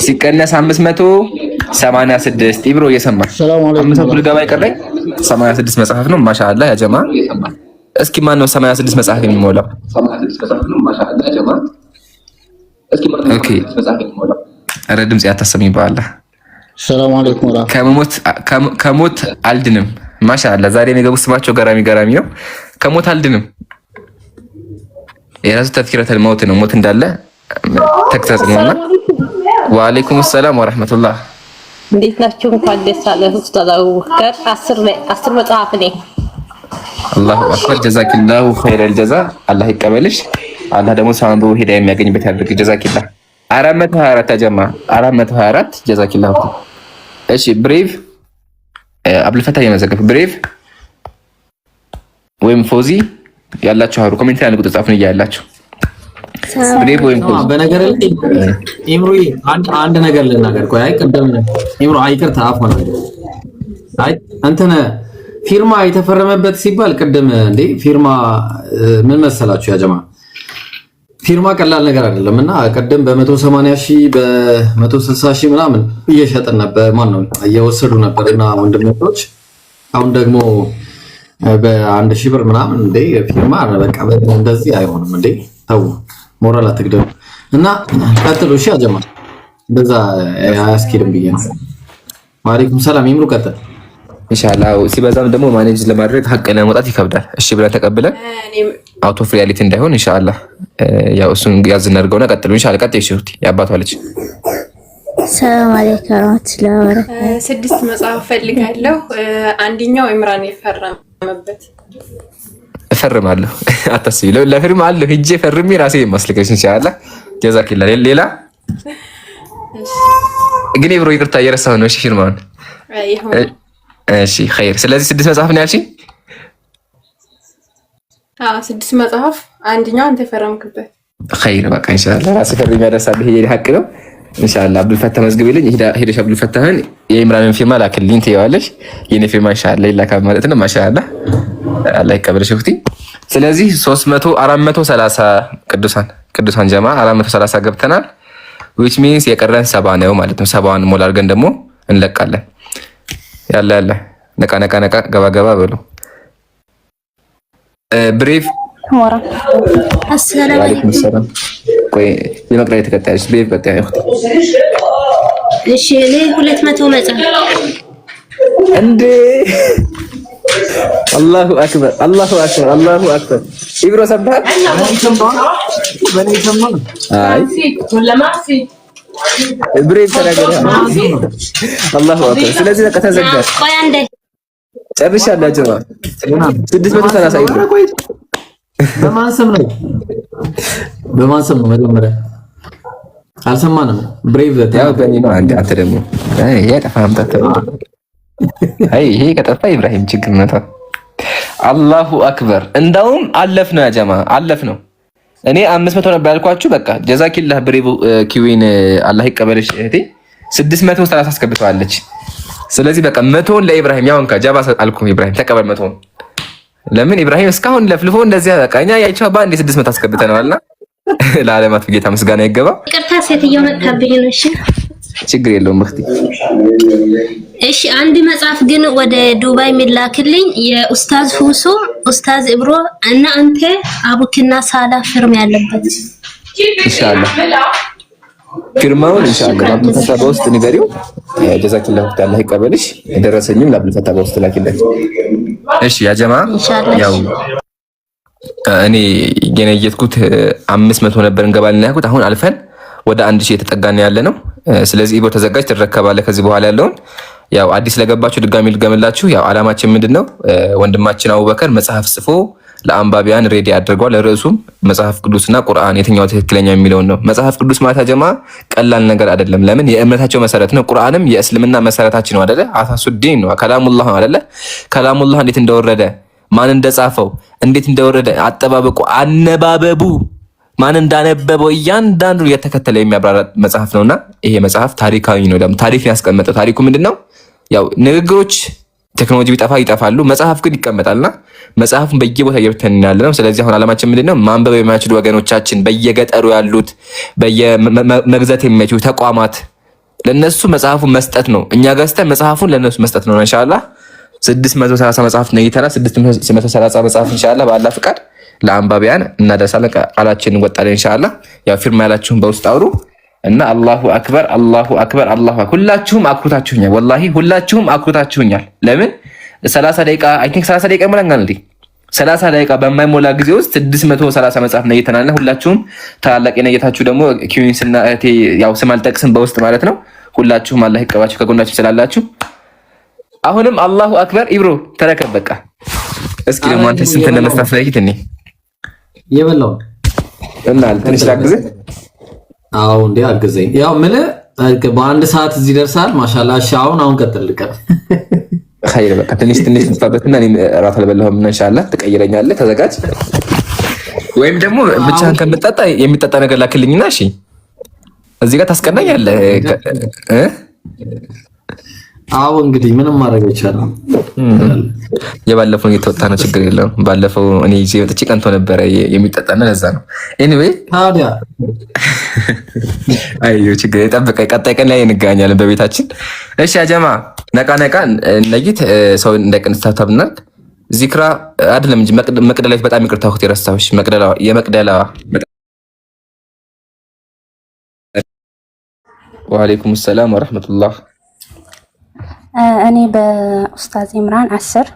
ሲቀነስ 586 ኢብሮ እየሰማህ 500 ልገባ ይቀረኝ 86 መጽሐፍ ነው። ማሻአላህ ያ ጀማ። እስኪ ማን ነው 86 መጽሐፍ የሚሞላው? ኦኬ ኧረ ድምጽ ያታሰሚኝ በአላህ። ሰላም አለይኩም ወራ ከሞት አልድንም። ማሻአላህ ዛሬ የሚገቡ ስማቸው ገራሚ ነው። ከሞት አልድንም የራሱ ተፍኪረተል መውት ነው። ሞት እንዳለ ተክተጽ ነውና። ወአለይኩም ሰላም ወራህመቱላህ። እንዴት ናችሁ? እንኳን ደስ አለህ ኡስታዝ አቡበከር። 10 መጽሐፍ ነኝ። አላሁ አክበር። ጀዛኪላሁ ኸይረል ጀዛ። አላህ ይቀበልሽ። አላህ ደግሞ ሰውን በሂዳ የሚያገኝበት ያድርግ። ጀዛኪላህ 424 ተጀማ 424 ጀዛኪላሁ። እሺ ብሬቭ አብልፈታ የመዘገብ ብሬቭ ወይም ፎዚ ያላችሁ አሩ ኮሜንት ላይ ቁጥር ጻፉን እያላችሁ ብሬቭ ወይም ፎዚ። በነገር ላይ ኢምሩ አንድ ነገር ልናገር። ቆይ አይ ቀደም ኢምሩ አይቅርታ አፎና አይ አንተነ ፊርማ የተፈረመበት ሲባል ቀደም እንዴ ፊርማ ምን መሰላችሁ ያ ጀማ ፊርማ ቀላል ነገር አይደለምና ቀደም በ180 ሺህ በ160 ሺህ ምናምን እየሸጠን ነበር። ማን ነው እየወሰዱ ነበርና ወንድሞች አሁን ደግሞ በ1 ሺህ ብር ምናምን እንዴ ፊርማ በቃ እንደዚህ አይሆንም እንዴ ተው ሞራል አትግደሉ እና ቀጥሉ። እሺ አጀማ በዛ አያስኬድም ብዬ ነው። ወአለይኩም ሰላም ይምሩ ቀጥል ኢንሻአላህ። ሲበዛም ደግሞ ማኔጅ ለማድረግ ሀቅ ለማውጣት ይከብዳል። እሺ ብለን ተቀብለን አውት ኦፍ ሪያሊቲ እንዳይሆን ኢንሻአላህ ያው እሱን ያዝ እናድርገውና ቀጥሉ ኢንሻአላህ። ቀጥይ እሺ ያባቷ ልጅ ሰላም አለይኩም ወራህመቱላሂ ወበረካቱ። 6 መጽሐፍ ፈልጋለሁ። አንደኛው ኢምራን የፈረመበት እፈርማለሁ። አታስቢ ለፊርማ አለሁ ሂጄ ፈርሜ ራሴ ማስልከሽ ኢንሻአላህ። ጀዛኪላህ። ሌላ ግን ብሮ ይቅርታ እየረሳሁ ነው። እሺ ፊርማውን እሺ ኸይር። ስለዚህ 6 መጽሐፍ ነው ያልሽኝ? 6 መጽሐፍ አንደኛው አንተ ፈረምክበት። ኸይር በቃ ኢንሻአላህ ራሴ ፈርሜ ያደርሳለሁ። ይሄ ሀቅ ነው ኢንሻአላህ። አብዱልፈታህ መዝግቢልኝ። ሄደሽ አብዱልፈታህን የኢምራንን ፊርማ ላክልኝ ትይዋለሽ። የኔ ፊርማ ኢንሻአላህ ይላካል ማለት ነው። ማሻአላህ አላህ ይቀበልሽ እህቴ። ስለዚህ 430 ቅዱሳን ጀማ 430 ገብተናል። which means የቀረን 70 ነው ማለት ነው። 70ን ሞላ አድርገን ደግሞ እንለቃለን። ያለ ነቃ ገባ በሉ። ብሬቭ ወራ አሰላሙ አለይኩም ሰላም። ቆይ የመቅረያ ተከታይሽ ብሬቭ በቃ ይሁት። እሺ እኔ 200 መጽሐፍ እንዴ አላሁ አክበር ኢብሮ ሰብሃት በኔ ሰማን አይ ብሬቭ ተናገረ። አላሁ አክበር። ስለዚህ በቃ ተዘጋ። ቆይ አንዴ ጨርሻለሁ ጀማ 630 ኢብሮ በማን ስም ነው መጀመሪያ አልሰማንም። ብሬቭ ያው በእኔ ነው። አንተ ደግሞ ያጠፋም ይሄ ከጠፋ ኢብራሂም ችግር ነው። አላሁ አክበር። እንዳውም አለፍ ነው ያ ጀማ አለፍ ነው። እኔ 500 ነበር ያልኳችሁ። በቃ ጀዛኪላህ ብሬቭ ኪዊን አላህ ይቀበልሽ እህቴ 630 አስገብተዋለች። ስለዚህ በቃ 100ን ለኢብራሂም ያውንካ ጃባ አልኩም። ኢብራሂም ተቀበል 100ን። ለምን ኢብራሂም እስካሁን ለፍልፎ እንደዚህ በቃ እኛ ያይቻው ባንዴ 600 አስገብተናልና ለዓለማት ጌታ ምስጋና ይገባ። ይቅርታ ሴትየው መጣብኝ ነው። እሺ ችግር የለውም እህቴ። እሺ አንድ መጽሐፍ ግን ወደ ዱባይ የሚላክልኝ የኡስታዝ ሁሱ ኡስታዝ ኢብሮ እና አንተ አቡክና ሳላ ፊርማ ያለበት ኢንሻአላህ። ፊርማውን ኢንሻአላህ ለአብዱልፈታ በውስጥ ንገሪው። ጀዛኪላሁ አላህ ይቀበልሽ። የደረሰኝም ለአብዱልፈታ በውስጥ ላኪለት። እሺ ያ ጀማ ያው እኔ የነየትኩት 500 ነበር እንገባለን ያልኩት። አሁን አልፈን ወደ 1000 የተጠጋን ያለ ነው። ስለዚህ ኢብሮ ተዘጋጅ ትረከባለህ። ከዚህ በኋላ ያለውን ያው አዲስ ለገባችሁ ድጋሚ ልገምላችሁ። ያው አላማችን ምንድነው? ወንድማችን አቡበከር መጽሐፍ ጽፎ ለአንባቢያን ሬዲ አድርጓል። ለርዕሱም መጽሐፍ ቅዱስና ቁርአን የትኛው ትክክለኛ የሚለውን ነው። መጽሐፍ ቅዱስ ማለት ጀማ ቀላል ነገር አይደለም። ለምን የእምነታቸው መሰረት ነው። ቁርአንም የእስልምና መሰረታችን ነው አይደለ? አሳሱዲን ነው ከላሙላህ ነው አይደለ? ከላሙላህ እንዴት እንደወረደ ማን እንደጻፈው እንዴት እንደወረደ አጠባበቁ አነባበቡ ማን እንዳነበበው እያንዳንዱ የተከተለ የሚያብራራ መጽሐፍ ነውና ይሄ መጽሐፍ ታሪካዊ ነው። ደግሞ ታሪክ ያስቀመጠው ታሪኩ ምንድነው? ያው ንግግሮች ቴክኖሎጂ ቢጠፋ ይጠፋሉ፣ መጽሐፍ ግን ይቀመጣልና መጽሐፉን በየቦታ እየበተንን ያለ ነው። ስለዚህ አሁን አለማችን ምንድነው ማንበብ የማይችሉ ወገኖቻችን በየገጠሩ ያሉት በየመግዛት የማይችሉ ተቋማት ለነሱ መጽሐፉን መስጠት ነው። እኛ ገዝተን መጽሐፉን ለነሱ መስጠት ነው። ኢንሻአላህ 630 መጽሐፍ ነው ይተና 630 መጽሐፍ ኢንሻአላህ በአላህ ፍቃድ ለአንባቢያን እናደርሳለን። ቃላችንን እንወጣለን ኢንሻአላህ። ያው ፊርማ ያላችሁን በውስጥ አውሩ እና አላሁ አክበር አላሁ አክበር አላሁ አክበር። ሁላችሁም አክሩታችሁኛል፣ ወላሂ ሁላችሁም አክሩታችሁኛል። ለምን 30 ደቂቃ አይ ቲንክ 30 ደቂቃ ይሞላኛል እንዴ? 30 ደቂቃ በማይሞላ ጊዜ ውስጥ 630 መጽሐፍ ነው እየተናለ። ሁላችሁም ታላላቅ የነየታችሁ ደግሞ ኪዊንስና እህቴ ያው ስም አልጠቅስም በውስጥ ማለት ነው። ሁላችሁም አላህ ይቀባችሁ ከጎናችሁ ስላላችሁ። አሁንም አላሁ አክበር። ኢብሮ ተረከብ በቃ። እስኪ ደግሞ አንተ ስንት እንደመስጣት ለይት እኔ የበላው እና ትንሽ ላግዝ። አዎ እንዴ አግዘኝ። ያው ምን በአንድ ሰዓት እዚህ ደርሳል። ማሻአላህ። እሺ አሁን ቀጥልልቀን ኸይር በቃ ትንሽ ተፋበትና እኔ እራት አልበላሁም። ኢንሻአላህ ትቀይረኛለህ። ተዘጋጅ። ወይም ደግሞ ብቻህን ከምትጠጣ የሚጠጣ ነገር ላክልኝና እሺ እዚህ ጋር ታስቀናኛለህ። አዎ እንግዲህ ምንም ማድረግ አይቻልም። የባለፈው እየተወጣ ነው፣ ችግር የለውም። ባለፈው እኔ ይዤ ወጥቼ ቀንቶ ነበረ የሚጠጣና ለዛ ነው። ኤኒዌይ ታዲያ አዩ ችግር የጠበቀ ቀጣይ ቀን ላይ እንገናኛለን በቤታችን። እሺ አጀማ ነቃ ነይት ሰው እንዳይቀንስታታብና ዚክራ አይደለም እንጂ መቅደላዊት በጣም ይቅርታ ወቅት የረሳሁሽ የመቅደላዋ ወአለይኩም ሰላም ወራህመቱላህ። እኔ በኡስታዝ ኢምራን 10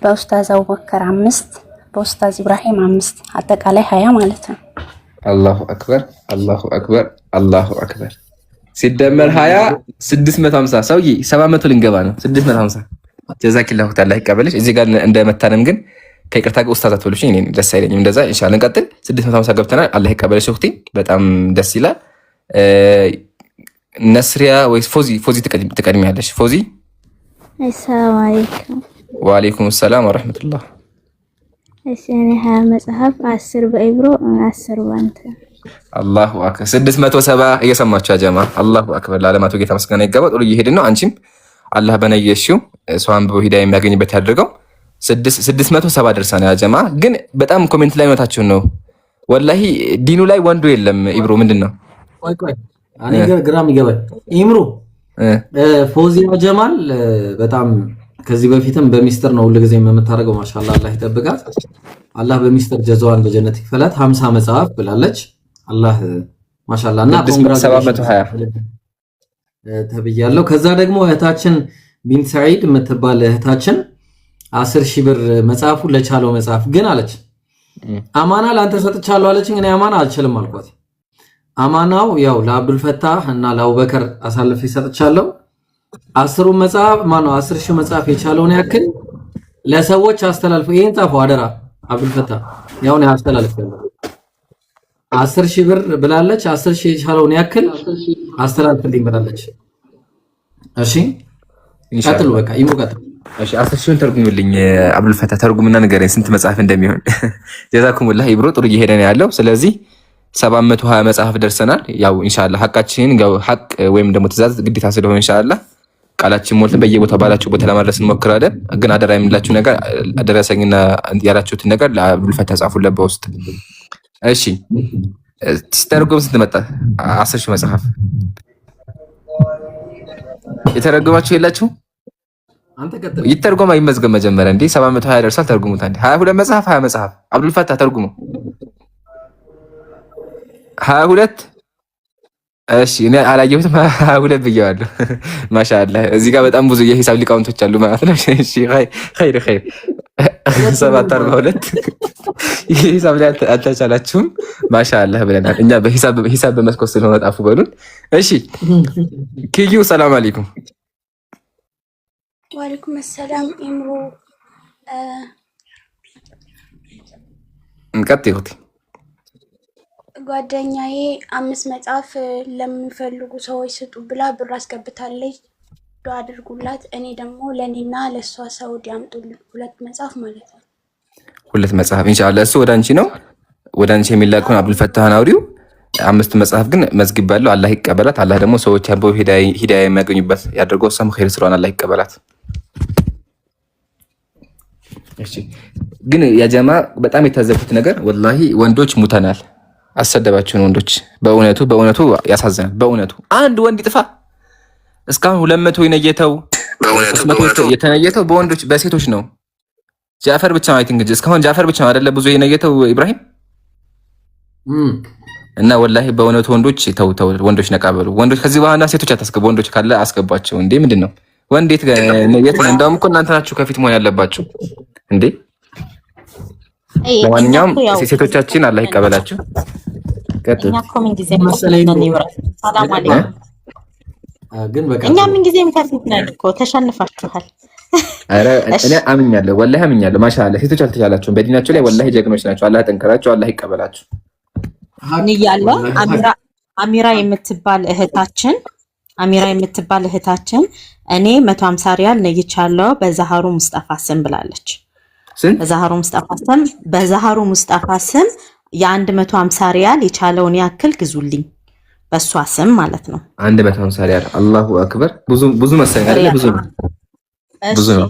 በኡስታዝ አቡበከር 5 በኡስታዝ ኢብራሂም 5 አጠቃላይ 20 ማለት ነው። አላሁ አክበር አላሁ አክበር አላሁ አክበር ሲደመር 20 650 ሰውዬ 700 ልንገባ ነው። 650 ጀዛኪላሁ ተዓላ ይቀበልሽ። እዚህ ጋር እንደመታነም ግን ከይቅርታ ጋር ኡስታዝ አትበሉሽ፣ እኔ ደስ አይለኝም እንደዛ። ኢንሻአላህ እንቀጥል። 650 ገብተናል። አላህ ይቀበልሽ እህቴ፣ በጣም ደስ ይላል። ነስሪያ ወይስ ፎዚ ትቀድሚያለሽ? ፎዚ አሰላሙ አለይኩም። ወአለይኩም ሰላም ወራህመቱላህ። እሺ እኔ 20 መጽሐፍ 10 በኢብሮ 10 ባንተ። አላሁ አክበር 670 እየሰማችሁ ጀማ። አላሁ አክበር ለዓለማቱ ጌታ ምስጋና ይገባው። ጥሩ እየሄድን ነው። አንቺም አላህ በነየሽው ሰው አንብቦ ሂዳያ የሚያገኝበት ያድርገው። 670 ደርሰናል ያ ጀማ። ግን በጣም ኮሜንት ላይ መታችሁን ነው ወላሂ ዲኑ ላይ ወንዱ የለም። ኢብሮ ምንድነው? ቆይ እኔ ግራም ይገባል። ኢምሩ ፎዚያ ጀማል በጣም ከዚህ በፊትም በሚስጥር ነው ሁልጊዜ የምታደርገው። ማሻአላህ አላህ ይጠብቃት። አላህ በሚስጥር ጀዛዋን በጀነት ይክፈላት። 50 መጽሐፍ ብላለች። አላህ ማሻአላህ እና 720 ተብያለሁ። ከዛ ደግሞ እህታችን ቢንት ሰዒድ የምትባል እህታችን 10,000 ብር መጽሐፉ ለቻለው መጽሐፍ ግን አለች አማና ለአንተ ሰጥቻለሁ አለችኝ። እኔ አማና አልችልም አልኳት። አማናው ያው ለአብዱል ፈታህ እና ለአቡበከር አሳልፌ ሰጥቻለሁ። 10 ሺህ መጽሐፍ የቻለውን ያክል ለሰዎች አስተላልፉ። ይሄን ጻፉ አደራ። አብዱል ፈታህ ያው ነው አስተላልፍ 10,000 ብር ብላለች። 10,000 የቻለውን ያክል አስተላልፍልኝ ብላለች። እሺ ቀጥሉ። በቃ ይሞቀጥ። እሺ 10,000 ተርጉምልኝ አብዱል ፈታህ ተርጉምና ንገረኝ ስንት መጽሐፍ እንደሚሆን። ጀዛኩሙላህ ኢብሮ ጥሩ እየሄደ ነው ያለው። ስለዚህ 720 መጽሐፍ ደርሰናል። ያው ኢንሻአላህ ሐቃችንን ሐቅ ወይም ደግሞ ትእዛዝ ግዴታ ስለሆነ ኢንሻአላህ ቃላችን ሞልተን በየቦታ ባላችሁ ቦታ ለማድረስ እንሞክራለን። ግን አደራ የምላችሁ ነገር አደረሰኝና ያላችሁትን ነገር ለአብዱል ፈታህ ጻፉለት በውስጥ። እሺ ሲተረጎም ስንት መጣ? 10,000 መጽሐፍ የተረጎማችሁ የላችሁ? አንተ ቀጥል። ይተርጎም አይመዝገብ መጀመሪያ እንዴ 720 ደርሷል። ተርጉሙት አንዴ 22 መጽሐፍ 20 መጽሐፍ አብዱል ፈታህ ተርጉሙ 22 እሺ እኔ አላየሁትም 22 ብየዋለሁ። ማሻአላህ እዚህ ጋር በጣም ብዙ የሂሳብ ሊቃውንቶች አሉ ማለት ነው። እሺ ኸይር 742 የሂሳብ ላይ አልተቻላችሁም ማሻአላህ ብለናል። እኛ በሂሳብ በመስኮት ስለሆነ ጣፉ በሉን። እሺ ኪዩ ሰላም አለይኩም። ወአለይኩም ሰላም ኢምሩ እንቀጥይሁት ጓደኛዬ 5 መጽሐፍ ለሚፈልጉ ሰዎች ስጡ ብላ ብር አስገብታለች። ዱአ አድርጉላት። እኔ ደግሞ ለኔና ለሷ ሰውድ ያምጡልኝ 2 መጽሐፍ ማለት ነው። 2 መጽሐፍ ኢንሻአላህ እሱ ወደ አንቺ ነው። ወደ አንቺ የሚላከውን አብዱልፈታህን አውሪው። 5 መጽሐፍ ግን መዝግባለሁ። አላህ ይቀበላት። አላህ ደግሞ ሰዎች አንበው ሂዳያ የሚያገኙበት ያድርገው። ሰም ኸይር ስራውን አላህ ይቀበላት። እሺ ግን ያ ጀማ በጣም የታዘብኩት ነገር ወላሂ ወንዶች ሙተናል። አሰደባችሁን ወንዶች። በእውነቱ ያሳዝናል። በእውነቱ አንድ ወንድ ይጥፋ። እስካሁን 200 ይነየተው 300 የተነየተው በወንዶች በሴቶች ነው። ጃፈር ብቻ ነው አይ ቲንክ እስካሁን ጃፈር ብቻ ነው አይደለ ብዙ የነየተው ኢብራሂም እና ወላሂ በእውነቱ ወንዶች ተው ወንዶች ነቃበሉ። ወንዶች ከዚህ በኋላ ሴቶች አታስገቡ። ወንዶች ካለ አስገቧቸው። እንዴ ምንድነው ወንድ የት እንደውም እኮ እናንተ ናችሁ ከፊት መሆን ያለባችሁ እንዴ። ለማንኛውም ሴቶቻችን አላህ ይቀበላችሁ። እኛ ኮሜንት ጊዜ መሰለኝ ይወራል። ሰላም አለይኩም ግን በቃ እኛ ምን ጊዜም ከፊት ነን እኮ ተሸንፋችኋል። አረ እኔ አምኛለሁ ወላሂ አምኛለሁ። ማሻአላህ ሴቶች አልተቻላችሁም በዲናቸው ላይ ወላሂ ጀግኖች ናቸው። አላህ ጠንከራቸው። አላህ ይቀበላችሁ። ንያለ አሚራ የምትባል እህታችን እኔ 150 ሪያል ነይቻለሁ በዛሃሩ ሙስጠፋ ስም ብላለች። በዛሃሩ ሙስጠፋ ስም የ150 ሪያል የቻለውን ያክል ግዙልኝ በሷ ስም ማለት ነው። 150 ሪያል አላሁ አክበር። ብዙ መሰለኝ አይደል? ብዙ ነው።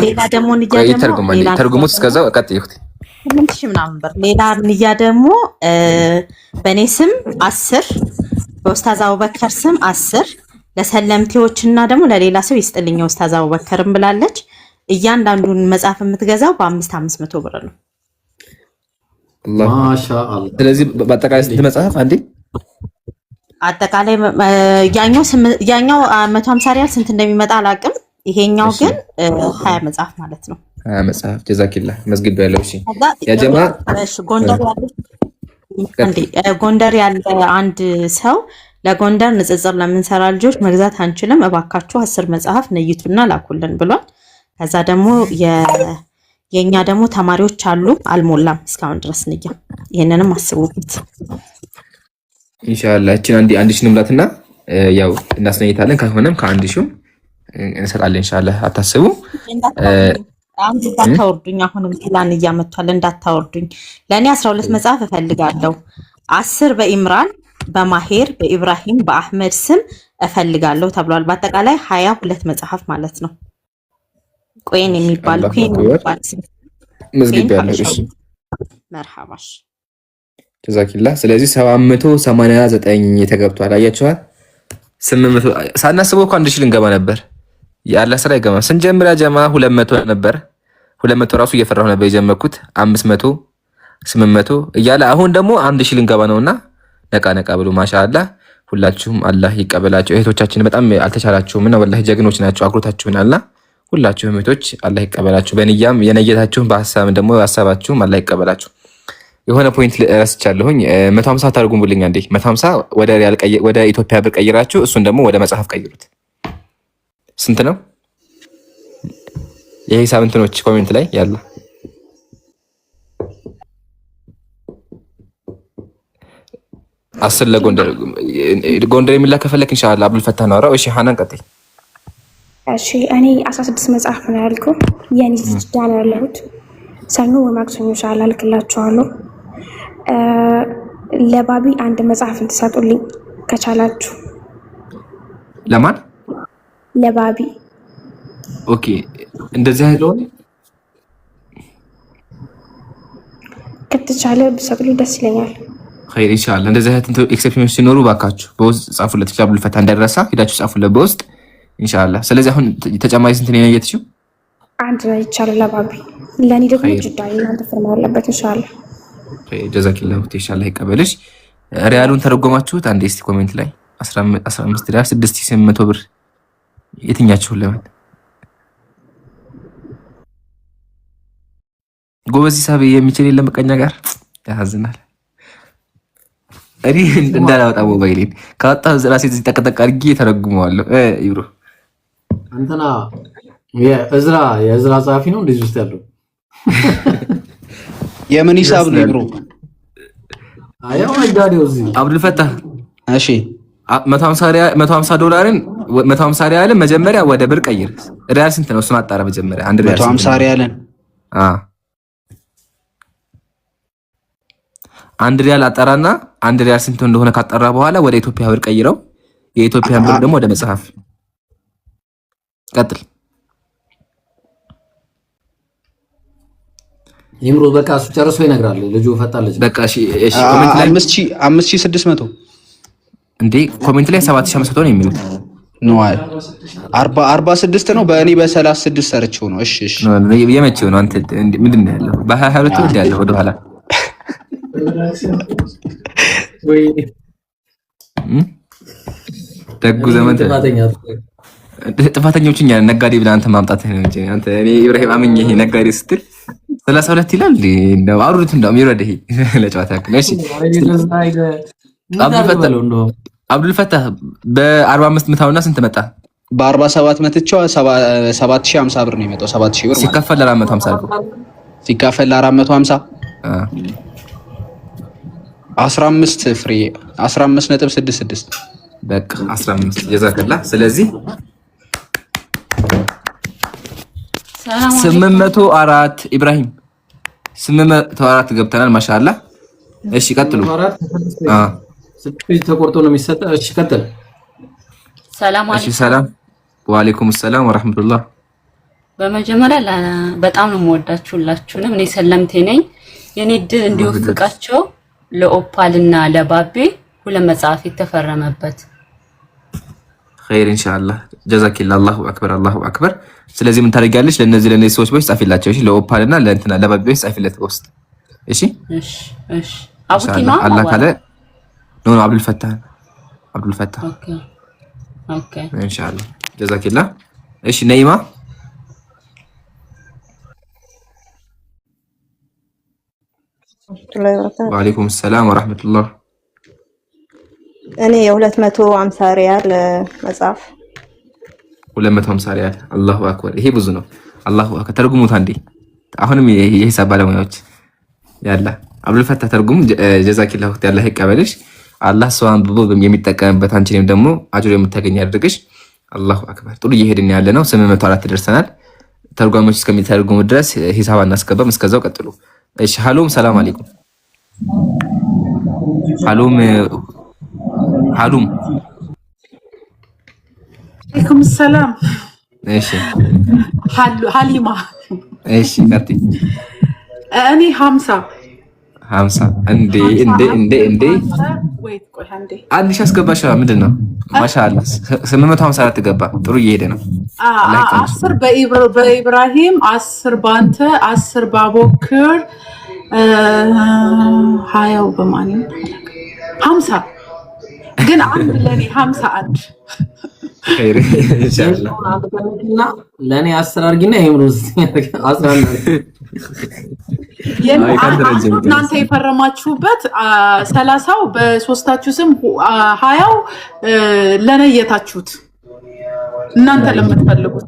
ሌላ ደግሞ ንያ ደግሞ ተርጉሙት እስከዛው ቀጥይሁት 8000 ምናምን ብር። ሌላ ንያ ደግሞ በኔ ስም 10 በኡስታዝ አቡበከር ስም 10 ለሰለምቴዎችና ደግሞ ለሌላ ሰው ይስጥልኝ ኡስታዝ አቡበከርም ብላለች። እያንዳንዱን መጽሐፍ የምትገዛው በ500 ብር ነው። ማሻአላህ። ስለዚህ በአጠቃላይ ስንት መጽሐፍ አንዴ? አጠቃላይ ያኛው 150 ሪያል ስንት እንደሚመጣ አላውቅም። ይሄኛው ግን 20 መጽሐፍ ማለት ነው። 20 መጽሐፍ ጀዛኪላህ መዝግብ ያለው። እሺ ያ ጀማ ጎንደር ያለ አንድ ሰው ለጎንደር ንጽጽር ለምንሰራ ልጆች መግዛት አንችልም፣ እባካችሁ 10 መጽሐፍ ነይቱና ላኩልን ብሏል። ከዛ ደግሞ የኛ ደግሞ ተማሪዎች አሉ አልሞላም እስካሁን ድረስ ንያ። ይሄንንም አስቡበት ኢንሻአላህ። እቺን አንድ ሺህ ንምላትና ያው እናስነይታለን። ከሆነም ከአንድ ሺህ እንሰጣለን ኢንሻአላህ። አታስቡ። እንዳታወርዱኝ። አሁንም ፕላን እያመጣል እንዳታወርዱኝ። ለኔ 12 መጽሐፍ እፈልጋለሁ። 10 በኢምራን በማሄር በኢብራሂም በአህመድ ስም እፈልጋለሁ ተብሏል። በአጠቃላይ 22 መጽሐፍ ማለት ነው። ቆይን የሚባል መዝግብ ያለው። እሺ መርሐባሽ ጀዛኪላህ። ስለዚህ 789 የተገብቷል። አያችኋል 800 ሳናስበው እኮ 1000 ልንገባ ነበር። ያለ ስራ ይገማ ስንጀምር ጀማ 200 ነበር። 200 ራሱ እየፈራሁ ነበር የጀመርኩት 500 800 እያለ አሁን ደግሞ 1000 ልንገባ ነውና ነቃ ብሎ ማሻአላህ። ሁላችሁም አላህ ይቀበላችሁ። እህቶቻችን በጣም አልተቻላችሁም እና ወላሂ ጀግኖች ናቸው። አኩርታችሁናልና ሁላችሁም እህቶች አላህ ይቀበላችሁ። በንያም የነየታችሁም በሐሳብ ደግሞ ሐሳባችሁም አላህ ይቀበላችሁ። የሆነ ፖይንት ረስቻለሁኝ። 150 ታርጉሙልኝ አንዴ። 150 ወደ ኢትዮጵያ ብር ቀይራችሁ እሱን ደግሞ ወደ መጽሐፍ ቀይሩት። ስንት ነው የሂሳብ እንትኖች ኮሜንት ላይ ያሉ? አስር ለጎንደር የሚላክ ከፈለክ ኢንሻአላህ አብዱልፈታህ ነው። እሺ ሐናን ቀጥይ። እሺ እኔ 16 መጽሐፍ ነው ያልኩት። የኔ ጅዳ ነው ያለሁት። ሰኞ ወማክሰኞ ኢንሻአላህ ልክላችኋለሁ። ለባቢ አንድ መጽሐፍ እንትሰጡልኝ ከቻላችሁ። ለማን? ለባቢ። ኦኬ እንደዚህ አይደለም። ከተቻለ ብሰጡልኝ ደስ ይለኛል። ኸይር ኢንሻአላህ። እንደዚህ አይነት ኤክሰፕሽኖች ሲኖሩ ባካችሁ በውስጥ ጻፉለት። አብዱልፈታህ እንዳይረሳ ሄዳችሁ ጻፉለት በውስጥ ኢንሻአላህ። ስለዚህ አሁን ተጨማሪ ስንት ነው የነየትሽው? አንድ ነው ይቻላል ለባቢ። ለኔ ደግሞ ጅዳ እናንተ ፍርማ ያለበት ኢንሻአላህ። ጀዛኪላሁ ኢንሻአላህ ይቀበልሽ። ሪያሉን ተረጎማችሁት? አንዴ እስቲ ኮሜንት ላይ 15 ሪያል 6800 ብር የትኛችሁን ለምን ጎበዝ ሂሳብ የሚችል የለም ቀኛ ጋር ያሳዝናል። እኔ እንዳላወጣ ሞባይሌን ካወጣሁ ራሴ እዚህ ጠቅጠቅ አድርጌ ተረጉመዋለሁ። ይብሮ አንተና የእዝራ ጸሐፊ ነው እንደዚህ ውስጥ ያለው የምን ሂሳብ ነው ብሮ? አያው ነጋዴው እዚህ አብዱልፈታህ እሺ 150 ዶላርን 150 ሪያልን መጀመሪያ ወደ ብር ቀይር። ሪያል ስንት ነው? እሱን አጣራ መጀመሪያ። አንድ ሪያል 150 ሪያልን አንድ ሪያል አጣራና አንድ ሪያል ስንት እንደሆነ ካጣራ በኋላ ወደ ኢትዮጵያ ብር ቀይረው። የኢትዮጵያ ብር ደግሞ ወደ መጽሐፍ ቀጥል። ይምሩ በቃ እሱ ጨርሶ ይነግራል። ልጁ ፈጣለች። በቃ እሺ ኮሜንት ላይ 5600 እንዴ ኮሜንት ላይ 7500 ነው የሚሉት ነው። 46 ነው። በእኔ በ36 ሰርቼው ነው። እሺ እሺ የመቼው ነው? አንተ ምንድን ነው ያለው? በ22 ወደ ያለው ወደ ኋላ ወይ ደጉ ዘመን ጥፋተኞች እኛ ነጋዴ ብለህ አንተ ማምጣት ነው እንጂ አንተ እኔ ኢብራሂም አምኜ ይሄ ነጋዴ ስትል 32 ይላል እንደው አውሩት እንደው ይረዳህ ለጨዋታ ያክል። እሺ አብዱልፈታህ በ45 ምታውና ስንት መጣ? በ47 መትቻው 7050 ብር ነው የመጣው። 7000 ብር ሲካፈል 450 ነው። ሲካፈል 450 15 ፍሬ 15.66 በቃ 15 ጀዛከላ። ስለዚህ 804 ኢብራሂም 804 ገብተናል። ማሻአላ። እሺ ቀጥሉ። ተቆርጦ ነው የሚሰጠው። እሺ ቀጥል። ሰላም አለይኩም። እሺ ሰላም ወአለይኩም ሰላም ወራህመቱላህ። በመጀመሪያ በጣም ነው የምወዳችሁ ሁላችሁንም። እኔ ሰለምቴ ነኝ። የኔ ድል እንዲወፍቃቸው ለኦፓልና ለባቤ ሁለት መጽሐፍ የተፈረመበት ኸይር ኢንሻአላህ። ጀዛኪላ አላሁ አክበር አላሁ አክበር። ስለዚህ ምን ታደርጊያለሽ? ለነዚህ ሰዎች ቦይስ ጻፊላቸው። እሺ ለኦፓልና ለእንትና ለባቤ ቦይስ ጻፊለት በውስጥ። እሺ እሺ እሺ። አቡኪና አላህ ካለ ነው አብዱልፈታህ ኦኬ ኦኬ ኢንሻአላህ ጀዛኪላ። እሺ ነይማ ወአለይኩም ሰላም ወራህመቱላህ። እኔ የ250 ሪያል መጽሐፍ 250 ሪያል። አላሁ አክበር። ይሄ ብዙ ነው። አላሁ አክበር። ተርጉሙት አንዴ። አሁንም የሂሳብ ባለሙያዎች ያላ አብዱልፈታህ ተርጉም። ጀዛኪላሁ ወቅት ያላህ ይቀበልሽ። አላህ ሰው አንብቦ የሚጠቀምበት አንቺንም ደግሞ አጅር የምታገኝ ያድርግሽ። አላሁ አክበር። ጥሩ እየሄድን ያለ ነው። 804 ደርሰናል። ተርጓሚዎች እስከሚተርጉሙ ድረስ ሂሳብ አናስገባም። እስከዛው ቀጥሉ። እሺ ሀሎም ሰላም አለይኩም። ሀሎም አለይኩም ሰላም። እሺ ሀሊማ። እሺ ቀጥይ። እኔ 50 እንዴ ወይት ቆይ አንዴ አንድ ሺህ አስገባሽ። ምንድን ነው? ማሻአላ 854 ገባ። ጥሩ እየሄደ ነው። 10 በኢብራሂም 10 ባንተ 10 ባቦክር 20 በማን 50 ግን አንድ ለኔ 51 ኸይር ኢንሻአላህ። ለኔ 10 አድርጊና ይምሩስ 11 እናንተ የፈረማችሁበት 30ው በሶስታችሁ ስም 20ው ለነየታችሁት እናንተ ለምትፈልጉት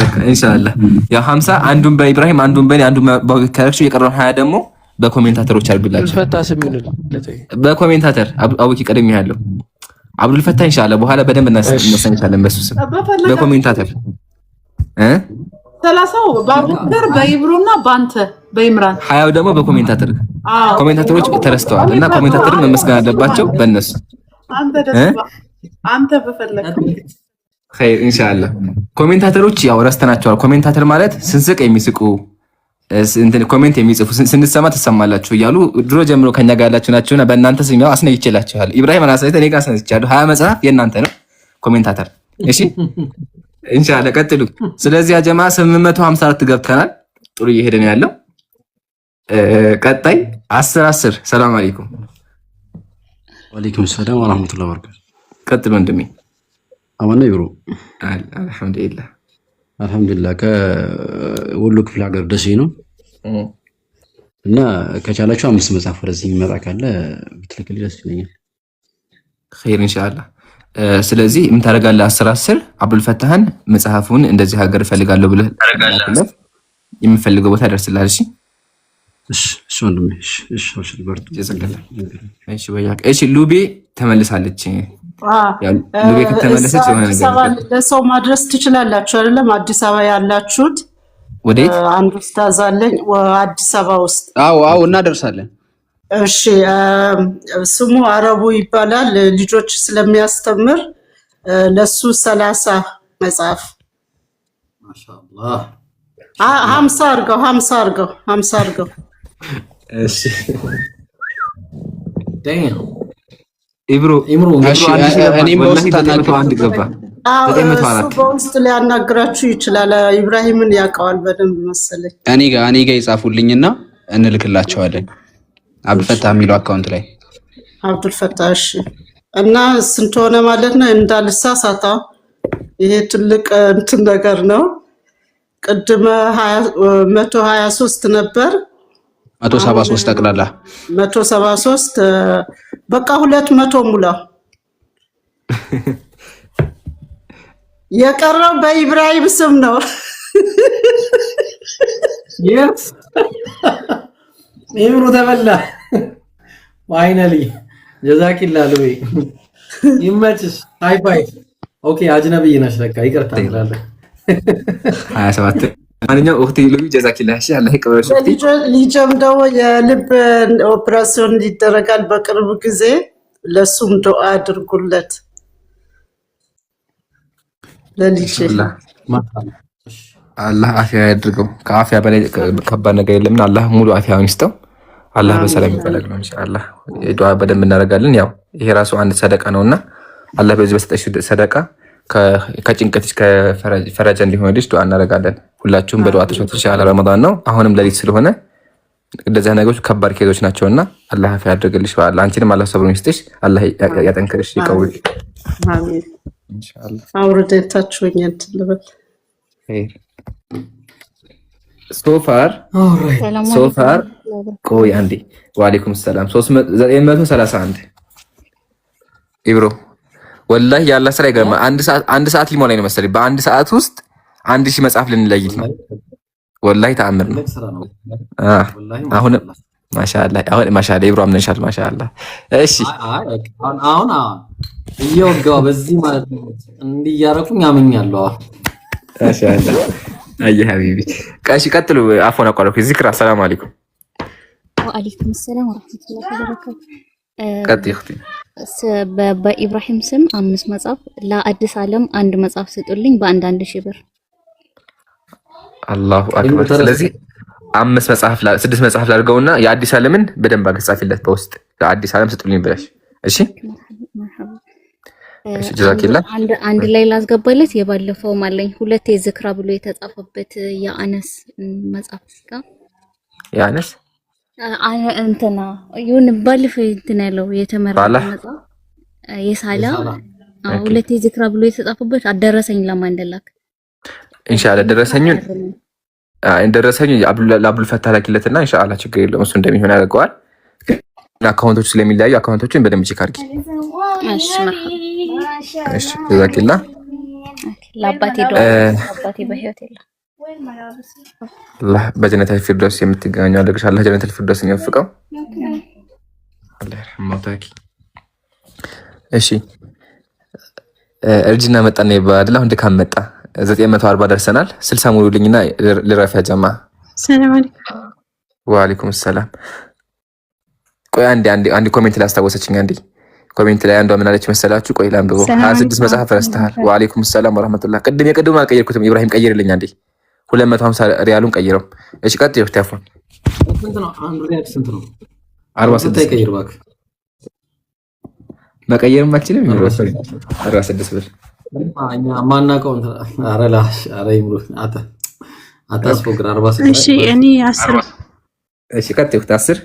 በቃ ኢንሻአላህ። ያ 50 አንዱን በኢብራሂም አንዱን በኔ አንዱን በከረክሽ የቀረው 20 ደግሞ በኮሜንታተሮች አድርግላችሁ። በኮሜንታተር አቡኪ ቀደም ያለው አብዱልፈታህ ኢንሻአላህ በኋላ በደንብ እናሰንቻለን በሱ ስም በኮሜንታተር 30ው በአቡበከር በኢብሮና ባንተ በኢምራን 20 ደግሞ በኮሜንታተር። ኮሜንታተሮች ተረስተዋል እና ኮሜንታተርን መመስገን አለባቸው በእነሱ። አንተ በፈለከው ኸይር ኢንሻአላህ። ኮሜንታተሮች ያው ረስተናቸዋል። ኮሜንታተር ማለት ስንስቅ የሚስቁ እንትን ኮሜንት የሚጽፉ ስንሰማ ትሰማላችሁ እያሉ ድሮ ጀምሮ ከኛ ጋር ያላችሁ ናቸውና በእናንተ ስም ያው አስነይቼላችኋል። ኢብራሂም አናሳይተ እኔ ጋር አስነይቻለሁ። 20 መጽሐፍ የእናንተ ነው ኮሜንታተር። እሺ ኢንሻአላህ ቀጥሉ። ስለዚህ ያ ጀማ 854 ገብተናል። ጥሩ እየሄደን ያለው ቀጣይ 10 ሰላም አለይኩም። ወአለይኩም ሰላም ወራህመቱላሂ ወበረካቱ። ቀጥሉ ወንድሜ። አማን ነው ይብሩ። አልሐምዱሊላህ ከወሎ ክፍለ ሀገር ደሴ ነው እና ከቻላችሁ 5 መጽሐፍ ወደዚህ የሚመጣ ካለ ብትልክልኝ ደስ ይለኛል። ኸይር ኢንሻአላህ። ስለዚህ ምን ታደርጋለህ? 10 አብዱልፈታህን መጽሐፉን እንደዚህ ሀገር እፈልጋለሁ ብለህ ታደርጋለህ። የሚፈልገው ቦታ ያደርስልሃል። እሺ እሺ ወንድሜ እሺ በርቱ። እሺ በያክ እሺ ሉቤ ተመልሳለች። ሉቤ ከተመለሰች የሆነ ነገር ለሰው ማድረስ ትችላላችሁ አይደለም? አዲስ አበባ ያላችሁት ወዴት? አንድ ኡስታዝ አለኝ አዲስ አበባ ውስጥ። አዎ እናደርሳለን። እሺ ስሙ አረቡ ይባላል። ልጆች ስለሚያስተምር ለሱ 30 መጽሐፍ ማሻአላህ 50 አድርገው። እሺ ዳኛ ኢብሮ እኔም በውስጥ ታናግረው አንድ ገባ 904 በውስጥ ሊያናግራችሁ ይችላል። ኢብራሂምን ያውቀዋል በደንብ መሰለኝ። እኔ ጋር ይጻፉልኝና እንልክላቸዋለን። አብዱልፈታህ የሚለው አካውንት ላይ አብዱልፈታህ። እሺ እና ስንት ሆነ ማለት ነው? እንዳልሳሳታ ይሄ ትልቅ እንትን ነገር ነው። ቅድመ 123 ነበር 173 ጠቅላላ 173 በቃ 200 ሙላ። የቀረው በኢብራሂም ስም ነው። yes ኢብሩ ተበላ። ፋይናሊ ጀዛኪላህ ሉቤ ይመችሽ። ሃይ ፋይ። ኦኬ አጅነብይ ነሽ ለካ ይቅርታ እንላለን። 27 ማንኛውም እህቴ ሉቤ ጀዛኪላህ። እሺ አላህ ይቀበልሽ። ልጅም ደግሞ የልብ ኦፕሬሽን ይደረጋል በቅርብ ጊዜ። ለሱም ዱአ አድርጉለት ለልጅ። አላህ አፊያ ያድርገው። ከአፊያ በላይ ከባድ ነገር የለምና አላህ ሙሉ አፊያውን ይስጠው። አላህ በሰላም ይፈለግ ነው ኢንሻአላህ። ዱአ በደንብ እናደርጋለን። ያው ይሄ ራሱ አንድ ሰደቃ ነውና አላህ በዚህ በሰጠሽ ሰደቃ ከጭንቀትሽ ከፈረጃ እንዲሆንልሽ ዱአ እናደርጋለን። ሁላችሁም በዱአ ተሸቱ። ኢንሻአላህ ረመዳን ነው፣ አሁንም ለሊት ስለሆነ እንደዚህ ነገሮች ከባድ ኬዞች ናቸውና አላህ አፊያ ያድርግልሽ። በአላህ አንቺንም አላህ ሰብሩን ይስጥሽ። አላህ ያጠንክርሽ፣ ይቀውልሽ አሜን ኢንሻአላህ። አውርደታችሁኝ እንትልበል ሶፋር ቆይ አንዴ። ወአለይኩም ሰላም 931 ኢብሮ ወላሂ ያላ ስራ ይገርማል። አንድ ሰዓት ሊሞላኝ ነው መሰለኝ። በአንድ ሰዓት ውስጥ 1000 መጽሐፍ ልንለይት ነው። ወላሂ ተአምር ነው። አሁን ማሻአላህ ኢብሮ አምነሻል። ማሻአላህ እሺ አሁን እየወጋው በዚህ ማለት ነው እንዲህ እያደረኩኝ አመኛለሁ። ማሻአላህ አይ ሀቢቢ ቀሺ ቀጥሉ። አፎን አቋረኩ። ዚክራ ሰላም አለይኩም። ወአለይኩም ሰላም ወራህመቱላሂ ወበረካቱ። ቀጥይ እህቴ። በኢብራሂም ስም 5 መጽሐፍ ለአዲስ ዓለም 1 መጽሐፍ ስጡልኝ በአንድ 1000 ብር። አላሁ አክበር። ስለዚህ 5 መጽሐፍ 6 መጽሐፍ ላድርገውና የአዲስ ዓለምን በደንብ አገጻፊለት በውስጥ ለአዲስ ዓለም ስጡልኝ ብለሽ እሺ። እሺ ጀዛኪላ። አንድ ላይ ላስገባለት። የባለፈው ማለኝ 2 የዝክራ ብሎ የተጻፈበት የአነስ መጽሐፍ ጋር የአነስ እንትና ይሁን ባለፈው እንትን ያለው የተመረጠ መጽሐፍ የሳላ 2 የዝክራ ብሎ የተጻፈበት አደረሰኝ ለማንደላክ ኢንሻአላህ ደረሰኝ ለአብዱልፈታህ ላኪለትና ኢንሻአላህ ችግር የለውም እሱ እንደሚሆን ያደርገዋል። አካውንቶቹ ስለሚለያዩ አካውንቶቹን በደንብ ቼክ አድርጊ። እሺ ጀዛኪላ። ለአባቴ በህይወት የለም። አላህ በጀነተል ፊርደውስ የምትገናኘው አለግሽ። አላህ ጀነተል ፊርደውስን ይወፍቀው። አላህ ይርሐመው። እሺ እርጅና መጣና ይባላል። አሁን ድካም መጣ። 940 ደርሰናል። 60 ሙሉልኝና ልረፍ ያ ጀማ። ሰላም አለይኩም። ወአለይኩም ሰላም። ቆይ አንዴ ኮሜንት ላይ አስታወሰችኝ። አንዴ ኮሜንት ላይ አንዷ ምን አለች መሰላችሁ? ቆይ ላንብበው። 26 መጽሐፍ ረስተሃል። ወአለይኩም ሰላም ወራህመቱላህ። የቅድሙን አልቀየርኩትም። ኢብራሂም ቀይርልኝ አንዴ 250 ሪያሉን ቀይረው። እሺ ቀጥይ። ወታፎን ስንት ነው? አንዱ ሪያል ስንት ነው? 46 ቀይር እባክህ። መቀየርም አትችልም። 46 ብር እኛ ማናውቀው እንትን አረላሽ አረይምሩ አታስፎግር 46። እሺ እኔ 10። እሺ ቀጥይ። 10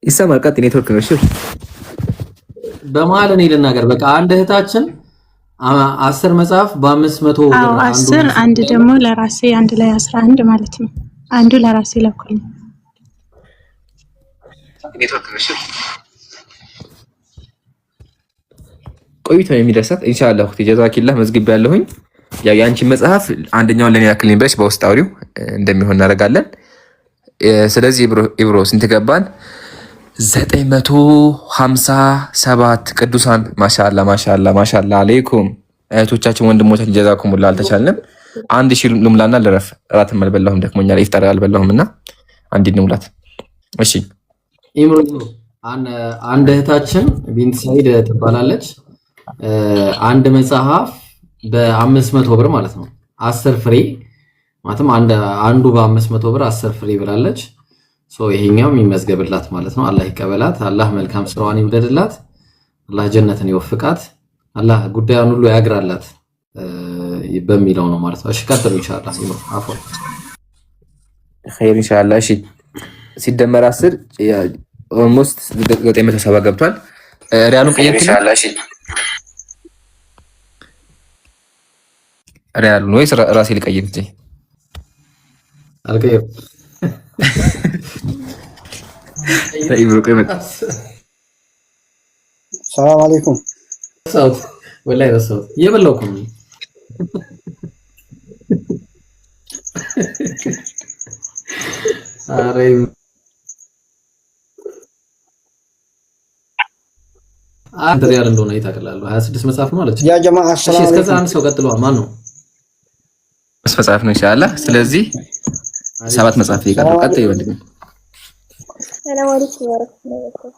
ይሰማል። ቀጥይ። ኔትወርክ ነው። እሺ በመሀል እኔ ልናገር። በቃ አንድ እህታችን 10 መጽሐፍ በ500 ብር 10 አንድ ደግሞ ለራሴ አንድ ላይ 11 ማለት ነው። አንዱ ለራሴ ለኩልኝ። ኔትወርክ ነው። እሺ ቆይቶ የሚደርሳት ኢንሻአላህ እህቴ ጀዛኪላህ መዝግብ ያለሁኝ ያው ያንቺ መጽሐፍ አንደኛውን ለኔ ያክልኝ ብለሽ በውስጥ አውሪው እንደሚሆን እናደርጋለን። ስለዚህ ኢብሮ ስንት ገባን? 957 ቅዱሳን ማሻአላ አለይኩም እህቶቻችን ወንድሞቻችን ጀዛኩሙላህ። አልተቻልንም 1000 ልምላና ልረፍ። እራትም አልበላሁም ደክሞኛል። ኢፍጣር አልበላሁምና አንድ እንሙላት። እሺ ኢምሮ አንድ እህታችን ቢንት ሰይድ ትባላለች። አንድ መጽሐፍ በ500 ብር ማለት ነው 10 ፍሬ ማለትም አንዱ በ500 ብር 10 ፍሬ ብላለች። ይሄኛው የሚመዝገብላት ማለት ነው። አላህ ይቀበላት። አላህ መልካም ስራዋን ይውደድላት። አላህ ጀነትን ይወፍቃት። አላህ ጉዳዩን ሁሉ ያግራላት በሚለው ነው ማለት ነው። እሺ ቀጥሉ ኢንሻአላህ። ይመር አፎን ኸይር ኢንሻአላህ። እሺ ሲደመር 10 ኦልሞስት 970 ገብቷል። ሪያሉን ቀየርኩ ኢንሻአላህ። እሺ ሪያሉን ወይስ ራሴ ልቀይር እንጂ አልቀየር ኢብሮ ቀመጥ ሰላም አለይኩም ሰውት ወላሂ ረሳሁት እየበላሁ ነው። አሬ አንተ ሪያል እንደሆነ ይታቀላሉ 26 መጽሐፍ ነው አለች። ያ ጀማዓ ሰላም አለይኩም። እስከዛ አንድ ሰው ቀጥሏል። ማን ነው? መጽሐፍ ነው ኢንሻአላህ። ስለዚህ 7 መጽሐፍ ይቀጥላል። ቀጥይ ወንድም። ሰላም አለይኩም ወራህመቱላሂ ወበረካቱ።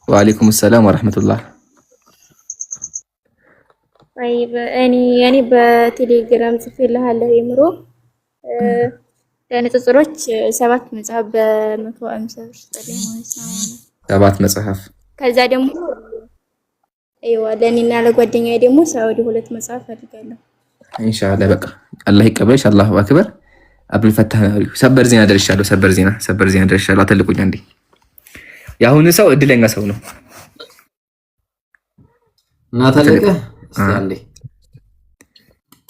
ወአለይኩም ሰላም ወራህመቱላህ። እኔ በቴሌግራም ጽፌልሃለሁ ኢምሮ ለንጽጽሮች 7 መጽሐፍ በ150 ብር ስጠልኝ ማለት ነው። 7 መጽሐፍ ከዛ ደግሞ ለእኔና ለጓደኛዬ ደግሞ ሳውዲ 2 መጽሐፍ አድርጋለሁ ኢንሻአላህ። በቃ አላህ ይቀበልሽ። አላሁ አክበር። አብዱል ፈታህ ሰበር ዜና ደርሻለሁ። ሰበር ዜና ደርሻለሁ። አተልቁኝ አንዴ። የአሁኑ ሰው እድለኛ ሰው ነው እና ተለቀ እስቲ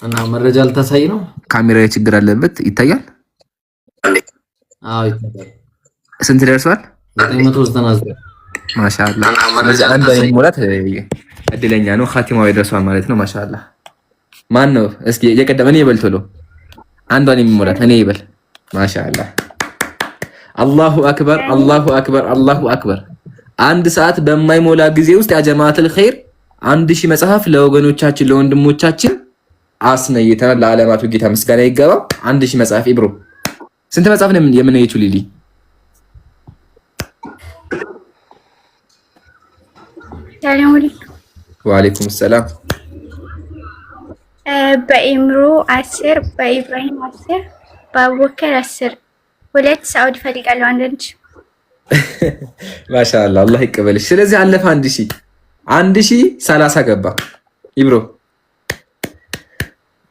እና መረጃ ልታሳይ ነው። ካሜራ ችግር አለበት ይታያል። አዎ ይታያል። ስንት ደርሷል? 999 ማሻአላህ። ስለዚህ አንድ አይን ሞላት እድለኛ ነው። ኻቲማው ይደርሷል ማለት ነው። ማሻአላህ። ማን ነው እስኪ የቀደመ እኔ ይበል ቶሎ አንዷን የሚሞላት እኔ ይበል። ማሻአላህ። አላሁ አክበር አላሁ አክበር አላሁ አክበር። አንድ ሰዓት በማይሞላ ጊዜ ውስጥ ያ ጀማዓተል ኸይር 1000 መጽሐፍ ለወገኖቻችን ለወንድሞቻችን አስነይተናል። ለዓለማቱ ጌታ ምስጋና ይገባው። 1000 መጽሐፍ ኢብሮ ስንት መጽሐፍ ነው የምንይችው? ሊሊ ሰላም አለይኩም። ወአለይኩም ሰላም። በኢምሮ 10 በኢብራሂም 10 በአቡበከር 10 2 ሳውዲ ፈልጋለሁ። አንድ ማሻአላህ አላህ ይቀበልሽ። ስለዚህ አለፈ 1030 ገባ ኢብሮ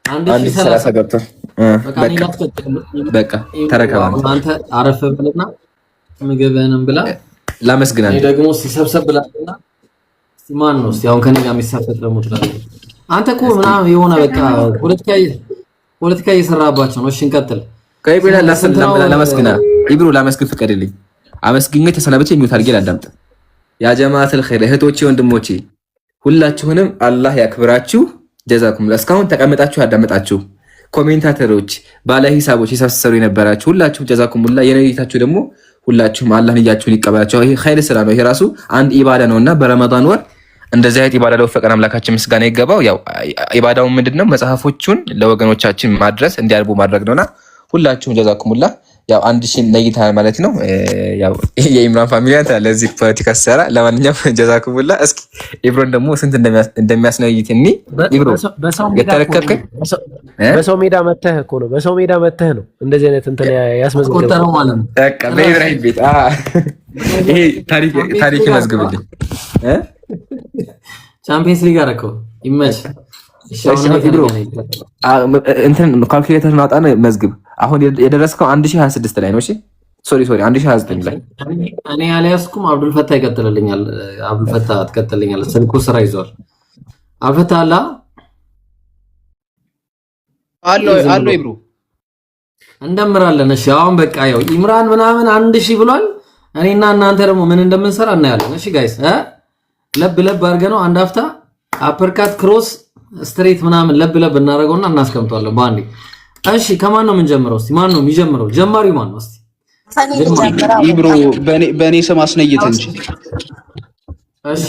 1030 ገብቷል። በቃ ተረከባ አንተ አረፈ ብለና ምግብህንም ብላ ላመስግናለሁ። እኔ ደግሞ ሲሰብሰብ ብላና ማን ነው እስቲ አሁን ከኔ ጋር የሚሳፈጥ ደግሞ ትላለህ አንተ እኮ ምናምን የሆነ በቃ ፖለቲካ እየሰራባቸው ነው። እሺ እንቀጥል። ከይ ብላ ላመስግና ኢብሮ ላመስግን ፍቀድልኝ። አመስግኜ ተሰናበቼ የሚውት አድርጌ ላዳምጥ። ያ ጀማዓተል ኸይር እህቶቼ ወንድሞቼ ሁላችሁንም አላህ ያክብራችሁ። ጀዛኩም እስካሁን ተቀምጣችሁ ያዳመጣችሁ ኮሜንታተሮች፣ ባለ ሂሳቦች የሳሰሩ የነበራችሁ ሁላችሁም ጀዛኩሙላህ። የነይታችሁ ደግሞ ሁላችሁም አላህ ንያችሁን ይቀበላችሁ። ይሄ ኸይር ስራ ነው። ይሄ ራሱ አንድ ኢባዳ ነውና በረመዳን ወር እንደዚህ አይነት ኢባዳ ለወፈቀን አምላካችን ምስጋና ይገባው። ያው ኢባዳው ምንድነው? መጽሐፎቹን ለወገኖቻችን ማድረስ እንዲያርቡ ማድረግ ነውና ሁላችሁም ጀዛኩሙላህ። ያው 1000 ነይታ ማለት ነው። ያው የኢምራን ፋሚሊ አንተ ለዚህ ፖለቲካ ሰራ። ለማንኛውም ጀዛኩሙላህ። እስኪ ኢብሮን ደግሞ ስንት እንደሚያስነይት እኒ ኢብሮ የተረከብከኝ በሰው ሜዳ መተህ እኮ ነው። በሰው ሜዳ መተህ ነው እንደዚህ አይነት እንትን ያስመዝግበው ማለት ነው። በቃ በኢብራሂም ቤት ይሄ ታሪክ መዝግብልኝ። ቻምፒየንስ ሊግ አረከው ይመች። ኢብሮ እንትን ካልኩሌተር ማጣና መዝግብ። አሁን የደረስከው 1026 ላይ ነው። እሺ ሶሪ 1029 ላይ እኔ ያልያዝኩም አብዱል ፈታህ ይቀጥልልኛል። አብዱል ፈታህ ትቀጥልልኛል። ስልኩ ስራ ይዟል። አብዱል ፈታህ አሎ ኢብሮ እንደምራለን። እሺ አሁን በቃ ያው ኢምራን ምናምን 1000 ብሏል። እኔና እናንተ ደግሞ ምን እንደምንሰራ እናያለን። እሺ ጋይስ ለብ አድርገ ነው አንድ አፍታ አፐርካት ክሮስ ስትሬት ምናምን ለብ ለብ እናደርገውና እናስቀምጠዋለን ባንዴ። እሺ ከማን ነው የምንጀምረው? እስቲ ማን ነው የሚጀምረው? ጀማሪው ማን ነው? እስቲ ኢብሮ በኔ ስም አስነይት እንጂ። እሺ